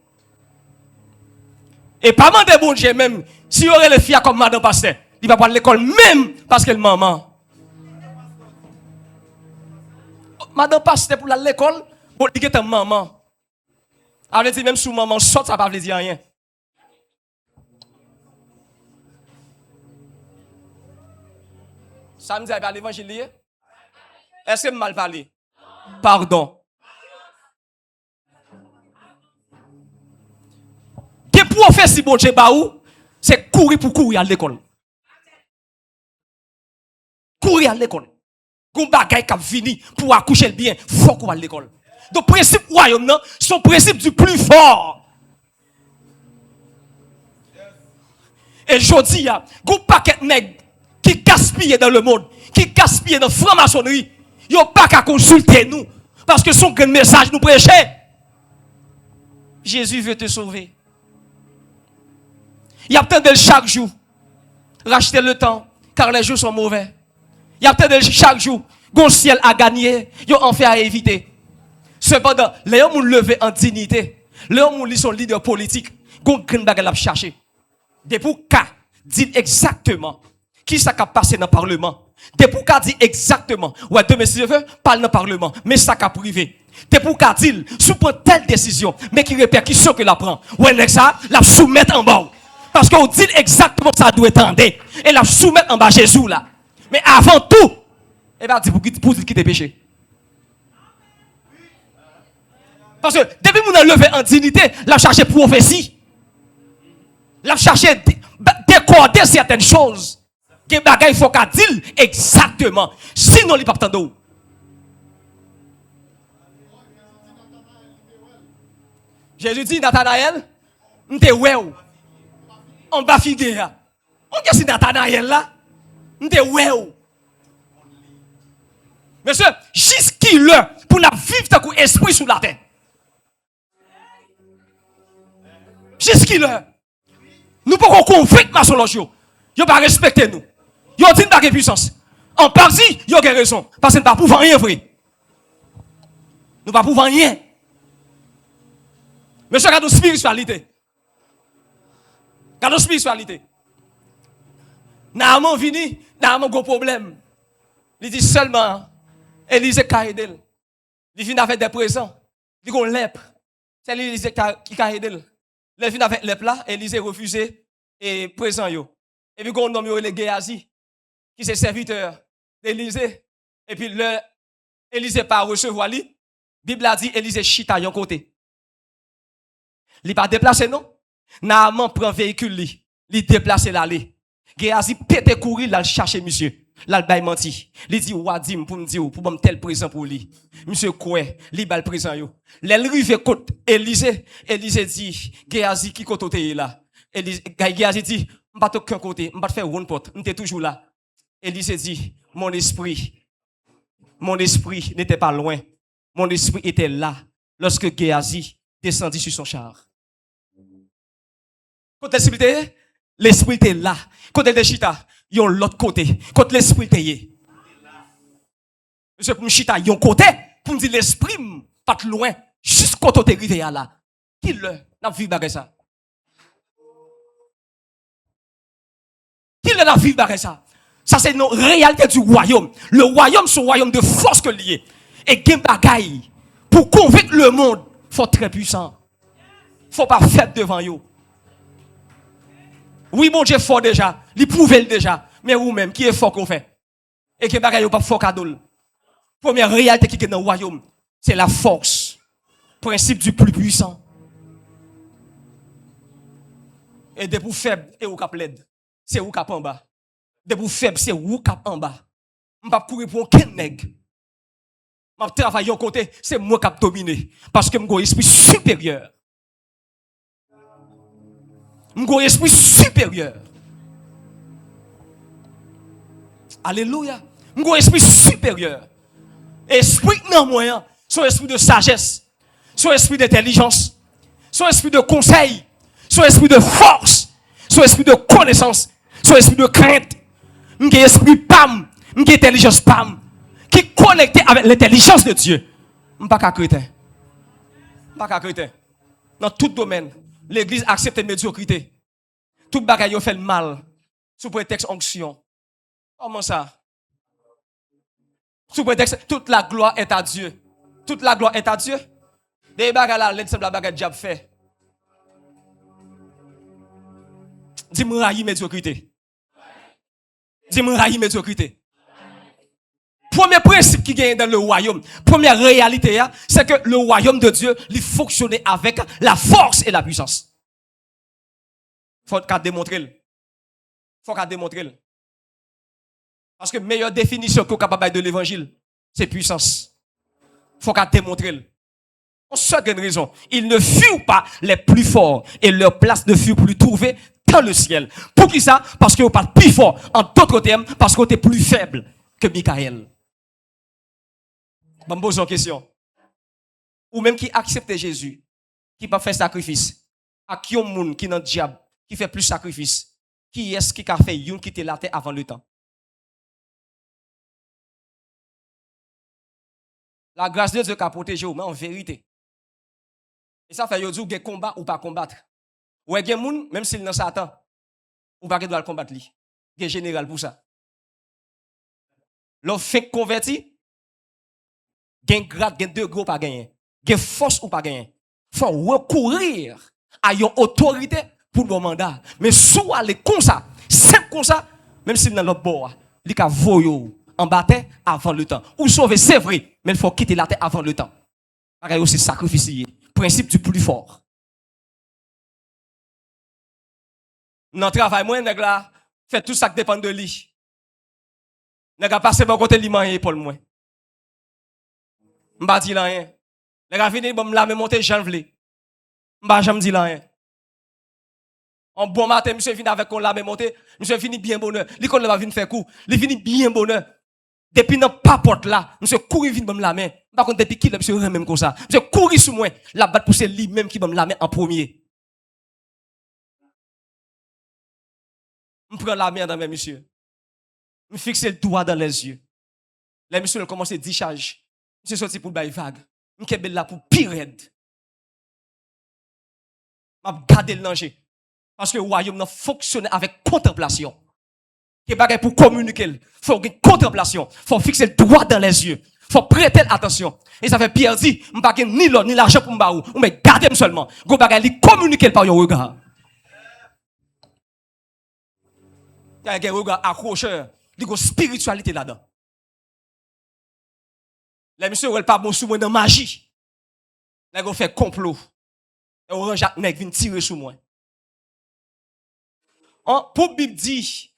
Et pas demander bon Dieu même si y aurait les filles comme madame pasteur. Il va prendre l'école même parce qu'elle maman. Madame pasteur pour l'école, bon, il est maman. Elle dit même sous maman sort, ça ne veut pas dire rien. Samedi, elle va l'évangile. Est-ce que je mal parlé? Pardon. Que pour faire si bon Dieu baou, c'est courir pour courir à l'école. Courir à l'école. Gon bagay k'ap vini pour accoucher bien, faut qu'on à l'école. Donc principe royaume non, son principe du plus fort. Et jodi a, gon paquet nèg qui gaspille dans le monde, qui gaspille dans franc-maçonnerie, yo pas qu'à consulter nous parce que son grand message nous prêcher. Jésus veut te sauver. Il y a peut-être chaque jour racheter le temps car les jours sont mauvais. Il y a peut-être chaque jour, gon ciel à gagner, yo enfer à éviter. Cependant, les hommes levé en dignité, les hommes sont leaders politiques, gon grand bagay la chercher. Depuis qu'a dit exactement qui ça qu'a passé dans le parlement. Depuis qu'a dit exactement, ouais demain si je veux, parle dans le parlement, mais ça qu'a privé. Depuis qu'a dit sous prend telle décision, mais qui répercussion que la prend. Ouais nèg ça, la soumettre en bas. Parce qu'on dit exactement ça doit attendre et la soumettre en bas Jésus là. Mais avant tout, il va dire pour dire qui te péché. Parce que depuis que nous avons levé en dignité, la chercher prophétie. La chercher décoder certaines choses. Que il faut qu'à dire exactement. Sinon, il n'y a pas de Jésus dit, Nathanaël, m'te ouais. On va figuer. On dit Nathanaël là. M'te ouais. Monsieur, jusqu'il l'heure pour la vivre tant esprit sous la terre. Jusqu'il l'heure. Nous pouvons convaincre ma solution. Yo pas respecter nous. Yo dit pas de puissance. En partie, yo a raison parce que nous pas pouvoir rien vrai. Nous pas pouvoir rien. Monsieur, regarde nos spiritualité. Regarde nos spiritualité. Naaman vini, Naaman gros problème. Il dit seulement Élisée Kaïdel. Il vient avec des présents. Il a une lèpre. C'est l'Élysée qui a aidé. Il vient avec lèpre là, Élysée refusé et présent yo. Et puis on nomme le Géasi, qui est serviteur d'Élysée. Et puis Élysée pas recevoir lui. Bible a dit Élysée chita yon côté. Il pas déplacé non. Naaman prend véhicule li, il déplace l'aller. Géasi pété courir là chercher monsieur. Là le menti. Il dit Wadim pour me dire pour me tel présent pour lui. Monsieur quoi, li bal présent yo. L'rive côté Élysée dit Géasi qui côté là. Géasi dit m'pas aucun côté, m'pas faire one porte, m'était toujours là. Élysée dit mon esprit n'était pas loin. Mon esprit était là lorsque Géasi descendit sur son char. Quand l'esprit était là. Quand elle était chita, yon l'autre côté. Quand l'esprit était monsieur pour me chita yon côté pour me dire l'esprit pas loin jusqu'au côté arrivé là. Qui le n'a vu bagarre ça? Qui le n'a vu bagarre ça? Ça c'est une réalité du royaume. Le royaume c'est un royaume de force que lié. Et gen bagaille pour convaincre le monde, faut être très puissant. Faut pas faire devant yo. Oui, mon Dieu fort déjà, il prouve déjà, mais vous-même qui est fort qu'on fait. Et que bagaille yo pas fort cadeau. Première réalité qui est dans le royaume, c'est la force. Principe du plus puissant. Et des pour faibles et ou cap l'aide. C'est ou cap en bas. Des pour faibles, c'est ou cap en bas. On pas courir pour aucun nègre. Ma travail au côté, c'est moi qui a dominé. Parce que j'ai un esprit supérieur. J'ai un esprit supérieur. Alléluia. J'ai un esprit supérieur. Esprit non moyen, son esprit de sagesse, son esprit d'intelligence, son esprit de conseil, son esprit de force, son esprit de connaissance, son esprit de crainte. J'ai un esprit pam, j'ai intelligence pam. Qui est connecté avec l'intelligence de Dieu. Je ne suis pas chrétien. Je ne suis pas chrétien. Dans tout domaine, l'église accepte la médiocrité. Tout bagaille fait le mal. Sous prétexte onction. Comment ça? Sous prétexte, toute la gloire est à Dieu. Toute la gloire est à Dieu. Des bagailles là, l'exemple la bagaille diable fait. Dis-moi raï médiocrité. Dis-moi raï médiocrité. Premier principe qui gagne dans le royaume, première réalité, c'est que le royaume de Dieu, il fonctionne avec la force et la puissance. Faut qu'à démontrer. Faut qu'à démontrer. Parce que meilleure définition qu'on est capable de l'évangile, c'est puissance. Faut qu'à démontrer. Pour certaines raisons, ils ne furent pas les plus forts et leur place ne fut plus trouvée dans le ciel. Pour qui ça? Parce qu'ils n'ont pas plus fort. En d'autres termes, parce qu'on était plus faible que Michael. Je me pose une question. Ou même qui accepte Jésus, qui n'a pas fait sacrifice, à qui on monde qui dans le diable, qui fait plus sacrifice, qui est-ce qui a fait yon qui était la terre avant le temps? La grâce de Dieu qui a protégé ou mais en vérité. Et ça fait yon dit combat ou pas combattre. Ou gen moun même s'il dans Satan, ou pas doit le combattre lui. Gen général pour ça. L'on fait converti, gen grade, gen degré ou pas gagner. Gen force ou pas gagner. Faut recourir à une autorité pour le mandat. Mais sous aller comme ça, simple comme ça, même si dans l'autre bord, il ka voyo en bataille avant le temps. Ou sauver, c'est vrai, mais il faut quitter la terre avant le temps. Pareil aussi sacrifice. Principe du plus fort. Dans le travail, moi, nèg la fait tout ça qui dépend de lui. Nèg a passé bon côté li man pour moi. M'ba di rien. Nèg a fini bon la me monter Jean vle. M'ba jamais di rien. En bon matin, monsieur vient avec on la me monter, monsieur fini bien bonheur. Li kon la va venir faire coup, li fini bien bonheur. Depuis nan pas porte là, monsieur courir vinn bam la main. Par contre depuis qui monsieur même comme ça. Monsieur courir sur moi, la bat pousser lui même qui bam la main en premier. Je prends la main dans mes messieurs. Je fixe le doigt dans les yeux. Les messieurs ont commencé à discharge. Je suis sorti pour bailler vague. Je suis là pour pire aide. Je vais garder le danger. Parce que le royaume fonctionne avec contemplation. Il faut pour communiquer. Il faut une contemplation. Il faut fixer le doigt dans les yeux. Il Faut prêter attention. Et ça fait Pierre dit, je pas ni l'or ni l'argent pour m'baou, ou mais gardez seulement. Go bagay li communiquer par un regard. Il y a un regard accrocheur, il y a une spiritualité là-dedans. Les messieurs ne pas bon sous moi dans magie. Là on fait complot. Et on Jacques nèg vient tirer sur moi. Pour Bible dit,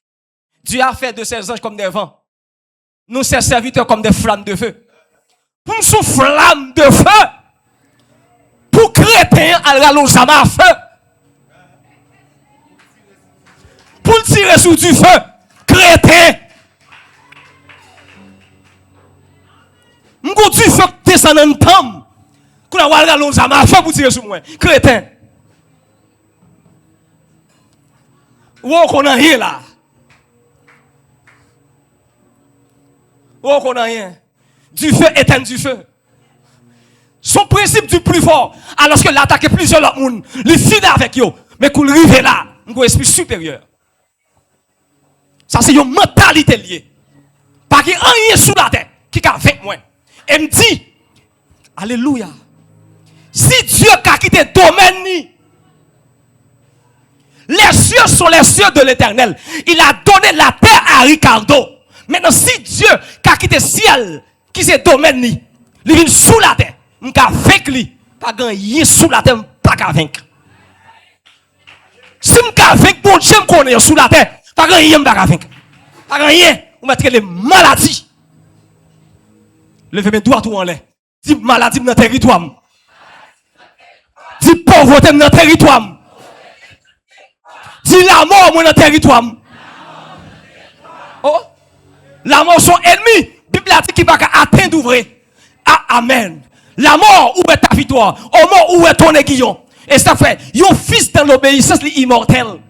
Dieu a fait de ses anges comme des vents. Nous ses serviteurs comme des flammes de feu. Pour nous sous flamme de feu. Pour chrétien à rallonge à feu. Pour tirer sous du feu. Chrétien. M'go du feu descend dans pomme. Qu'on a rallonge à feu pour tirer sur moi. Chrétien. Ou qu'on a rien là. Ou qu'on a rien. Du feu éteint du feu. Son principe du plus fort. Alors que l'attaque plusieurs autres monde, les finit avec eux. Mais qu'on arrive là, un esprit supérieur. Ça c'est une mentalité liée. Pas qu'il y ait rien sous la tête qui est avec moi. Et me dit, alléluia. Si Dieu a quitté le domaine, les cieux sont les cieux de l'Éternel. Il a donné la terre à Ricardo. Maintenant, si Dieu a quitté le ciel, qui c'est le domaine, il vient sous la terre. Je vais vaincre lui. Pas gagner sous la terre, pas qu'à vaincre. Si je vais vaincre, bon Dieu me connaît sous la terre, pas gagner, pas qu'à vaincre. Pas gagner, on va mettre les maladies. Levez mes doigts tout en l'air. Dis maladie dans le territoire. Dis pauvreté dans le territoire. Dis la mort dans le territoire. Oh, la mort son ennemi. Bible a dit qu'il va atteindre d'ouvrir. Ah, amen. La mort, où est ta victoire? Au mort, où est ton aiguillon? Et ça fait, yon fils dans l'obéissance, l'immortel.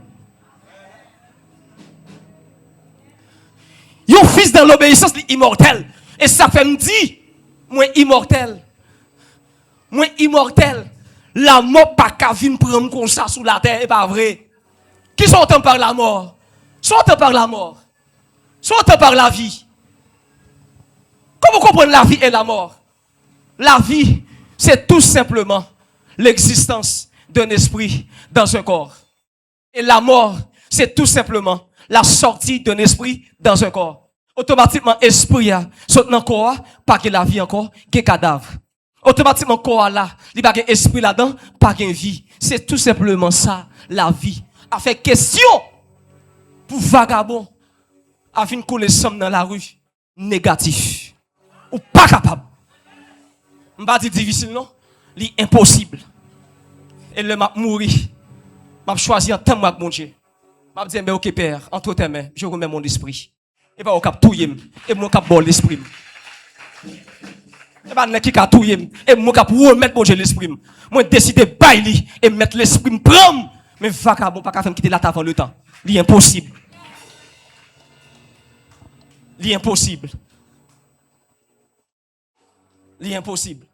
Yon fils dans l'obéissance, l'immortel. Et ça fait me dire, moi immortel. Moi immortel. La mort pas qu'à venir prendre comme ça sous la terre, et pas vrai. Qui sont par la mort? Sont par la mort. Sont par la vie. Comment comprendre la vie et la mort? La vie, c'est tout simplement l'existence d'un esprit dans un corps. Et la mort, c'est tout simplement la sortie d'un esprit dans un corps. Automatiquement, esprit saute dans le corps, pas que la vie encore, que cadavre. Automatiquement, corps là, il n'y a pas esprit là-dedans, pas de vie. C'est tout simplement ça, la vie. A fait question pour vagabond, à venir couler somme dans la rue, négatif. Ou pas capable. Je ne vais pas dire difficile, non? C'est impossible. Et le m'a mourir. Je choisi un temps avec mon Dieu. Je dis, mais ok, Père, entre tes mains, je remets mon esprit. Et pas au cap touyer. Et mon cap bon l'esprit. Et pas qui cap touyer. Et mon cap remettre mon Dieu l'esprit. Moi, décider de bailler et mettre l'esprit prendre. Mais vagabond, pas qu'à faire quitter la table avant le temps. C'est impossible. C'est impossible. C'est impossible.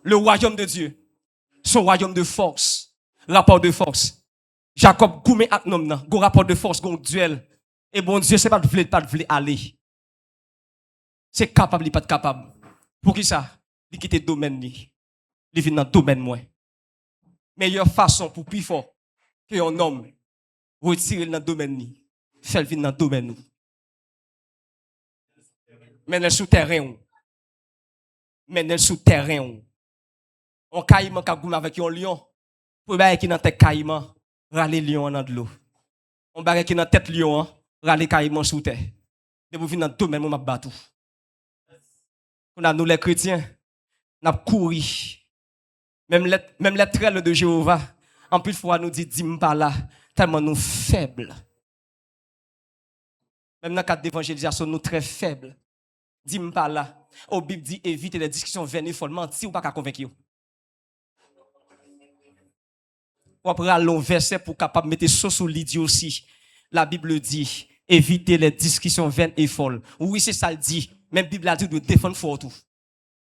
Le royaume de Dieu, son royaume de force, rapport de force. Jacob goumé ak nom nan, go rapport de force, go duel. Et bon Dieu, c'est pas de vouloir aller. C'est capable, il pas capable. Pour qui ça? Il quitte le domaine li. Il vient dans le domaine moi. Meilleure façon pour plus fort que un homme retirer dans le domaine li. Faire venir dans le domaine nous. Mais le souterrain. Mais le souterrain. On caïman ka goum avec un lion. Pour bailler qui dans tête caïman, râler lion dans de l'eau. On bailler qui dans tête lion, râler caïman sous terre. De vous venir dans le domaine moi m'a battu. On a nous les chrétiens, n'a couru. Même les traits de Jéhovah, en plus fois nous dit dis-moi pas là, tellement nous faibles. Même dans le cadre d'évangélisation, nous très faibles. Dis-moi pas là. Au Bible dit évitez les discussions vaines et follement, si ou pas qu'à convaincre. On prend un long verset pour capable mettre ça sur l'idée aussi. La Bible dit évitez les discussions vaines et folles. Oui, c'est ça le dit. Même la Bible a dit de défendre fort tout.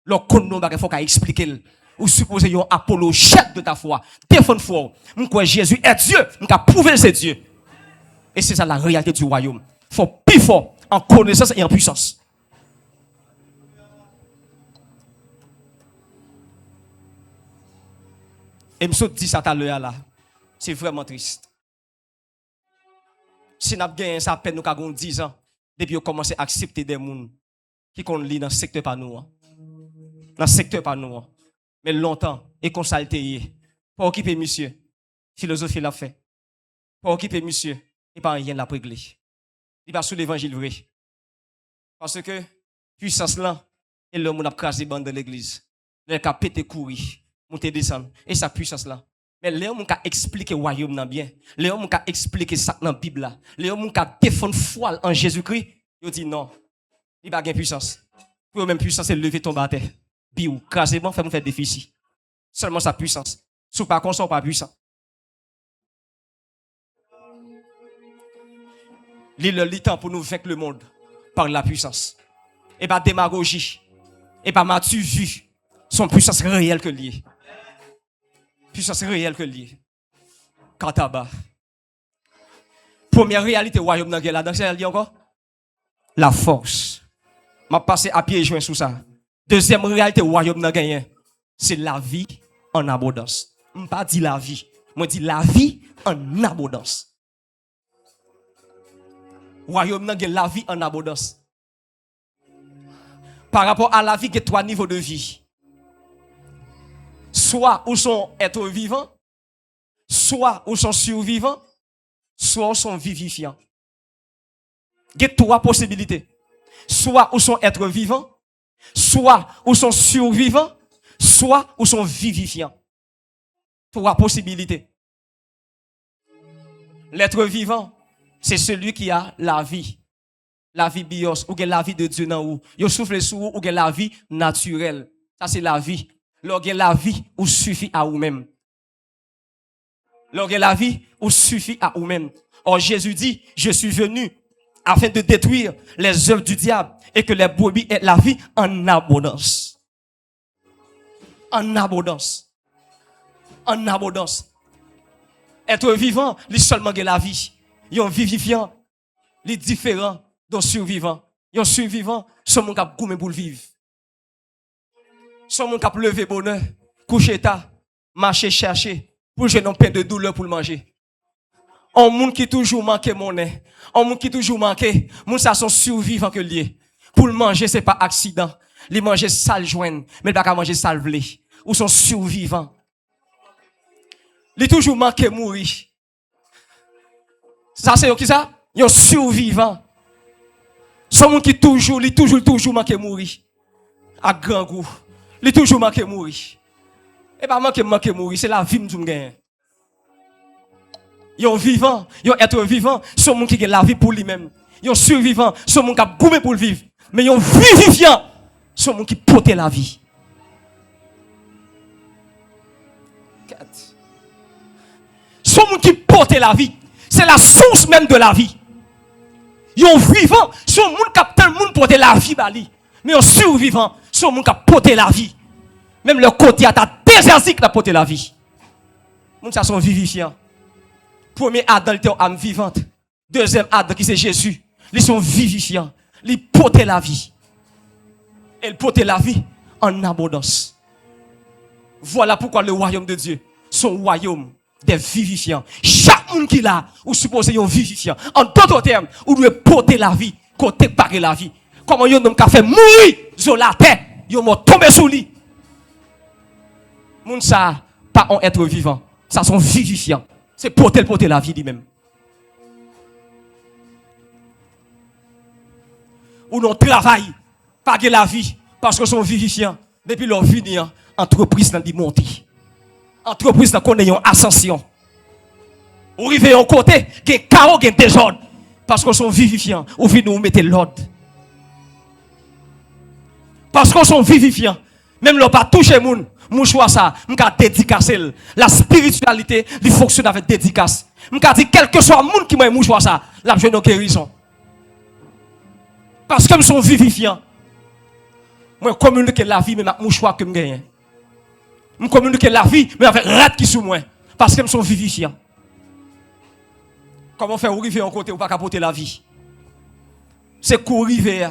Il faut expliquer. Ou supposez un apologète de ta foi. Défendre fort. Moi, Jésus est Dieu. Nous avons prouvé que c'est Dieu. Et c'est ça la réalité du royaume. Il faut plus fort en connaissance et en puissance. Et je dis ça tout à l'heure là. C'est vraiment triste. Si nous avons gagné ça, peine nous avons 10 ans, depuis qu'on commence à accepter des gens qui qu'on lit dans le secteur par nous. Dans le secteur par nous. Mais longtemps, et qu'on s'altérie. Pour occuper monsieur, philosophie l'a fait. Pour occuper monsieur, et pas rien l'a réglé. Il va sous l'évangile vrai. Parce que puissance là, et l'homme a crasé bande de l'église. Il a pété courir, monter descendre. Et sa puissance là. Mais l'homme a expliqué le royaume bien. L'homme a expliqué ça dans la Bible là. L'homme a défendu foi en Jésus-Christ. Il dit non. Il n'a pas de puissance. Pour même puissance, c'est lever ton bâtard. Biou, crasement, fait-nous faire déficit. Seulement sa puissance. Si pas qu'on soit pas puissant. Il est le temps pour nous vaincre le monde par la puissance. Et pas démagogie. Et pas matu vu. Son puissance réelle que liée. Puissance réelle que liée. Kataba. Première réalité, royaume dans la danse, elle dit encore? La force. M'a passé à pied joint sous ça. Deuxième réalité, royaume dans la c'est la vie en abondance. Je ne pas dit la vie. Moi, dis la vie en abondance. Royaume nan gen la vie en abondance. Par rapport à la vie, il y a 3 niveaux de vie. Soit où sont êtres vivants, soit où sont survivants, soit où sont vivifiants. Il y a 3 possibilités. Soit où sont êtres vivants, soit où sont survivants, soit où sont vivifiants. 3 possibilités. L'être vivant, c'est celui qui a la vie. La vie bios, ou la vie de Dieu dans ou. Yo souffle sous ou la vie naturelle. Ça c'est la vie. Lorsque la vie ou suffit à vous-même. Lorsque la vie ou suffit à vous-même. Or Jésus dit, je suis venu afin de détruire les œuvres du diable et que les brebis aient la vie en abondance. En abondance. En abondance. Être vivant, il seulement que la vie. Ils sont vivifiants, les différents d'un survivant. Ils sont survivants, sont mon cap goûter pour le vivre. Sont mon cap lever bonheur, coucher tard, marcher chercher pour jeûner un pain de douleur pour le manger. Un monde qui toujours manque monnaie, un monde qui toujours manque, moun ça sont survivants que lié. Pour le manger c'est pas accident, les manger sale joindre, mais pas manger sale vlé. Ou sont survivants. Les toujours manque mourir. Ça c'est qui ça? Yon survivant. Son monde qui toujours manque mourir. À grand goût. Li toujours manque mourir. Et pas manque mourir, c'est la vie m'dou m'gagne. Yon vivant, yon être vivant, son monde qui a la vie pour lui-même. Yon survivant, son monde qui a goumé pour le vivre. Mais yon vivifiant, son monde qui porte la vie. 4. Son monde qui porte la vie. C'est la source même de la vie. Yon vivant, son monde qui a tant monde porter la vie bali. Mais yon survivant, son monde qui a porter la vie. Même le côté à ta désertique a porter la vie. Moun ça sont vivifiants. Premier Adam était une âme vivante. Deuxième Adam qui c'est Jésus. Ils sont vivifiants. Ils portent la vie. Ils portent la vie en abondance. Voilà pourquoi le royaume de Dieu, son royaume des vivifiants. Chaque monde qui l'a, ou supposé yon vivifiant. En d'autres termes, ou doit porter la vie, côté parer la vie. Comment yon homme qui a fait mourir sur la terre, yon m'a tombé sous lui. Moun ça, pas un être vivant. Ça sont vivifiants. C'est porter la vie lui-même. Ou non travail, pas la vie, parce que sont vivifiants. Depuis leur vie, entreprise dans monter. Entreprise dans connaît une ascension. Ou arrivez à un côté, qui est chaos, qui est désordre. Parce que sont vivifiants. Ou venez nous mettre l'ordre. Parce que sont vivifiants. Même leur pas toucher moun. Mouchoir ça, m'ka dédicacer. La spiritualité, il fonctionne avec dédicace. M'ka dit quel que soit moun qui m'a mouchoir ça, la jeune guérison. Parce que me sont vivifiants. Moi communique la vie même avec mouchoir que me gagne. Me communique la vie mais avec rat qui sous moi parce que me sont vivifiants. Comment faire arriver en côté ou pas capoter la vie? C'est courir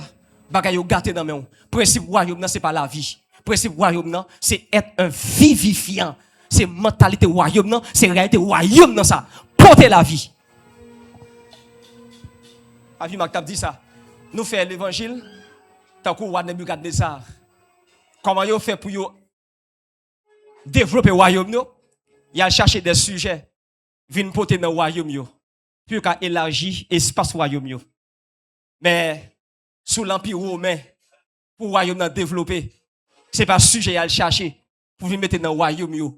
bagay yo gâté dans main. Principe royaume c'est pas la vie. Principe royaume c'est être un vivifiant. c'est mentalité royaume, non, c'est réalité royaume, non, ça. Porter la vie. Avis Marc dit ça. Nous faisons l'évangile, tant que roi Nebuchadnezzar. Comment vous fait pour développer le royaume, non? Il a cherché des sujets, viennent porter dans le royaume, puis il a élargi l'espace royaume. Mais sous l'Empire romain, pour le royaume développer, ce n'est pas sujet à le chercher pour vous mettre dans le royaume.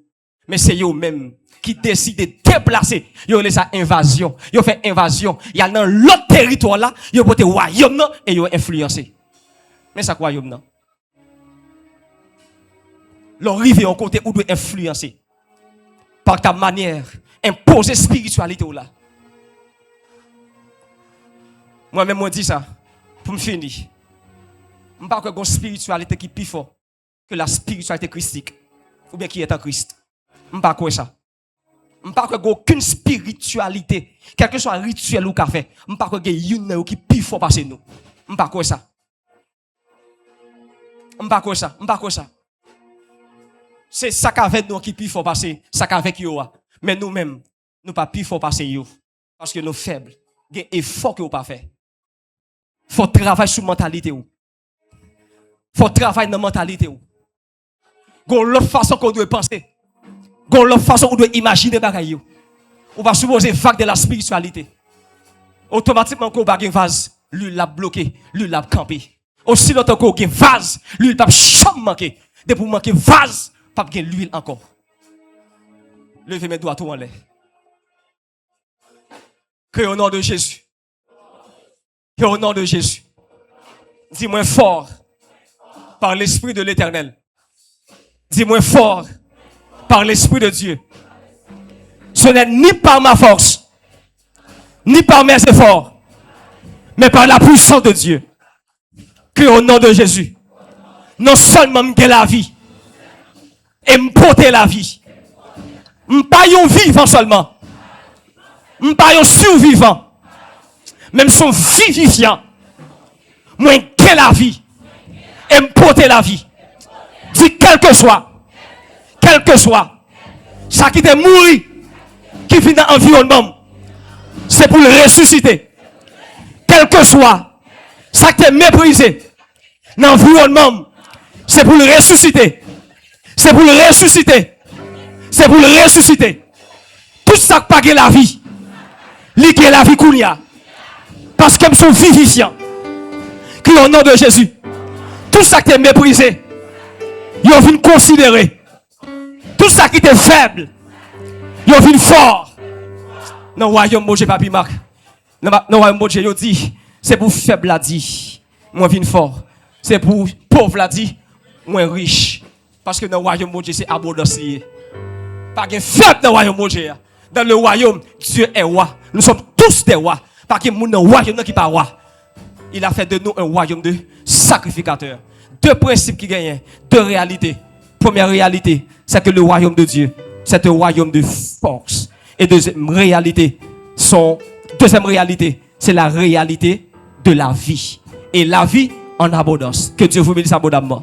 Mais c'est eux-mêmes qui décident de déplacer. Ils ont laissé invasion. Ils ont fait invasion. Il y a dans l'autre territoire là, ils ont porté le royaume et ils ont influencé. Mais ça, quoi, royaume? Leur rive en côté où doit influencer. Par ta manière, imposer spiritualité là. Moi-même, moi dis ça. Pour me finir. Je ne sais pas qu'il y a une spiritualité qui est plus forte que la spiritualité christique. Ou bien qui est en Christ. Je ne sais pas quoi ça. Je ne sais pas qu'il n'y a aucune spiritualité, quel que soit le rituel ou café. Je ne sais pas qu'il y a une qui est plus forte passer nous. Je ne sais pas quoi ça. Je ne sais pas quoi ça. Je ne sais pas quoi ça. C'est ça qu'avec nous qui est plus fort passer, ça qu'avec nous. Mais nous-mêmes, nous pas plus fort passer yo. Parce que nous faibles. Il y a un effort que vous pas fait. Il faut travailler sur la mentalité. Il faut travailler dans la mentalité. Il y a l'autre façon qu'on doit penser. Il y a l'autre façon qu'on doit imaginer. On va supposer vague de la spiritualité. Automatiquement, quand on a un vase, lui l'a bloqué, lui l'a campé. Aussi longtemps qu'on a un vase, lui il pas jamais manquer. Depuis pour manquer vase, pas de l'huile encore. Levez mes doigts tout en l'air. Que au nom de Jésus. Que au nom de Jésus. Dis-moi fort par l'Esprit de l'Éternel. Dis-moi fort par l'Esprit de Dieu. Ce n'est ni par ma force, ni par mes efforts, mais par la puissance de Dieu. Que au nom de Jésus, non seulement me la vie, et me porter la vie. Me pas un vivant seulement. Me pas un survivant. Même son vivifiant. Moi, que la vie. Et me porter la vie. Dis quel que soit, ça qui t'est mouru, qui vient dans l'environnement, c'est pour le ressusciter. Quel que soit, ça qui t'est méprisé, dans l'environnement, c'est pour le ressusciter. C'est pour le ressusciter. C'est pour le ressusciter. Tout ça qui pas la vie, li qui la vie kounia. Parce qu'elles sont vivifiants. Qui au nom de Jésus. Tout ça qui est méprisé, ils ont vu considérer. Tout ça qui était faible, ils ont vu fort. Dans le royaume de Papi Marc. Dans le royaume de Dieu, dit, c'est pour faible la dit, moi vin fort. C'est pour pauvre la dit, moins riche. Parce que dans le royaume de Dieu, c'est abondance. Pas de faible dans le royaume de Dieu. Dans le royaume, Dieu est roi. Nous sommes tous des rois. Pas que nous dans le royaume qui n'est pas roi. Il a fait de nous un royaume de sacrificateurs. Deux principes qui gagnent, deux réalités. Première réalité, c'est que le royaume de Dieu, c'est un royaume de force. Et deuxième réalité, c'est la réalité de la vie. Et la vie en abondance. Que Dieu vous bénisse abondamment.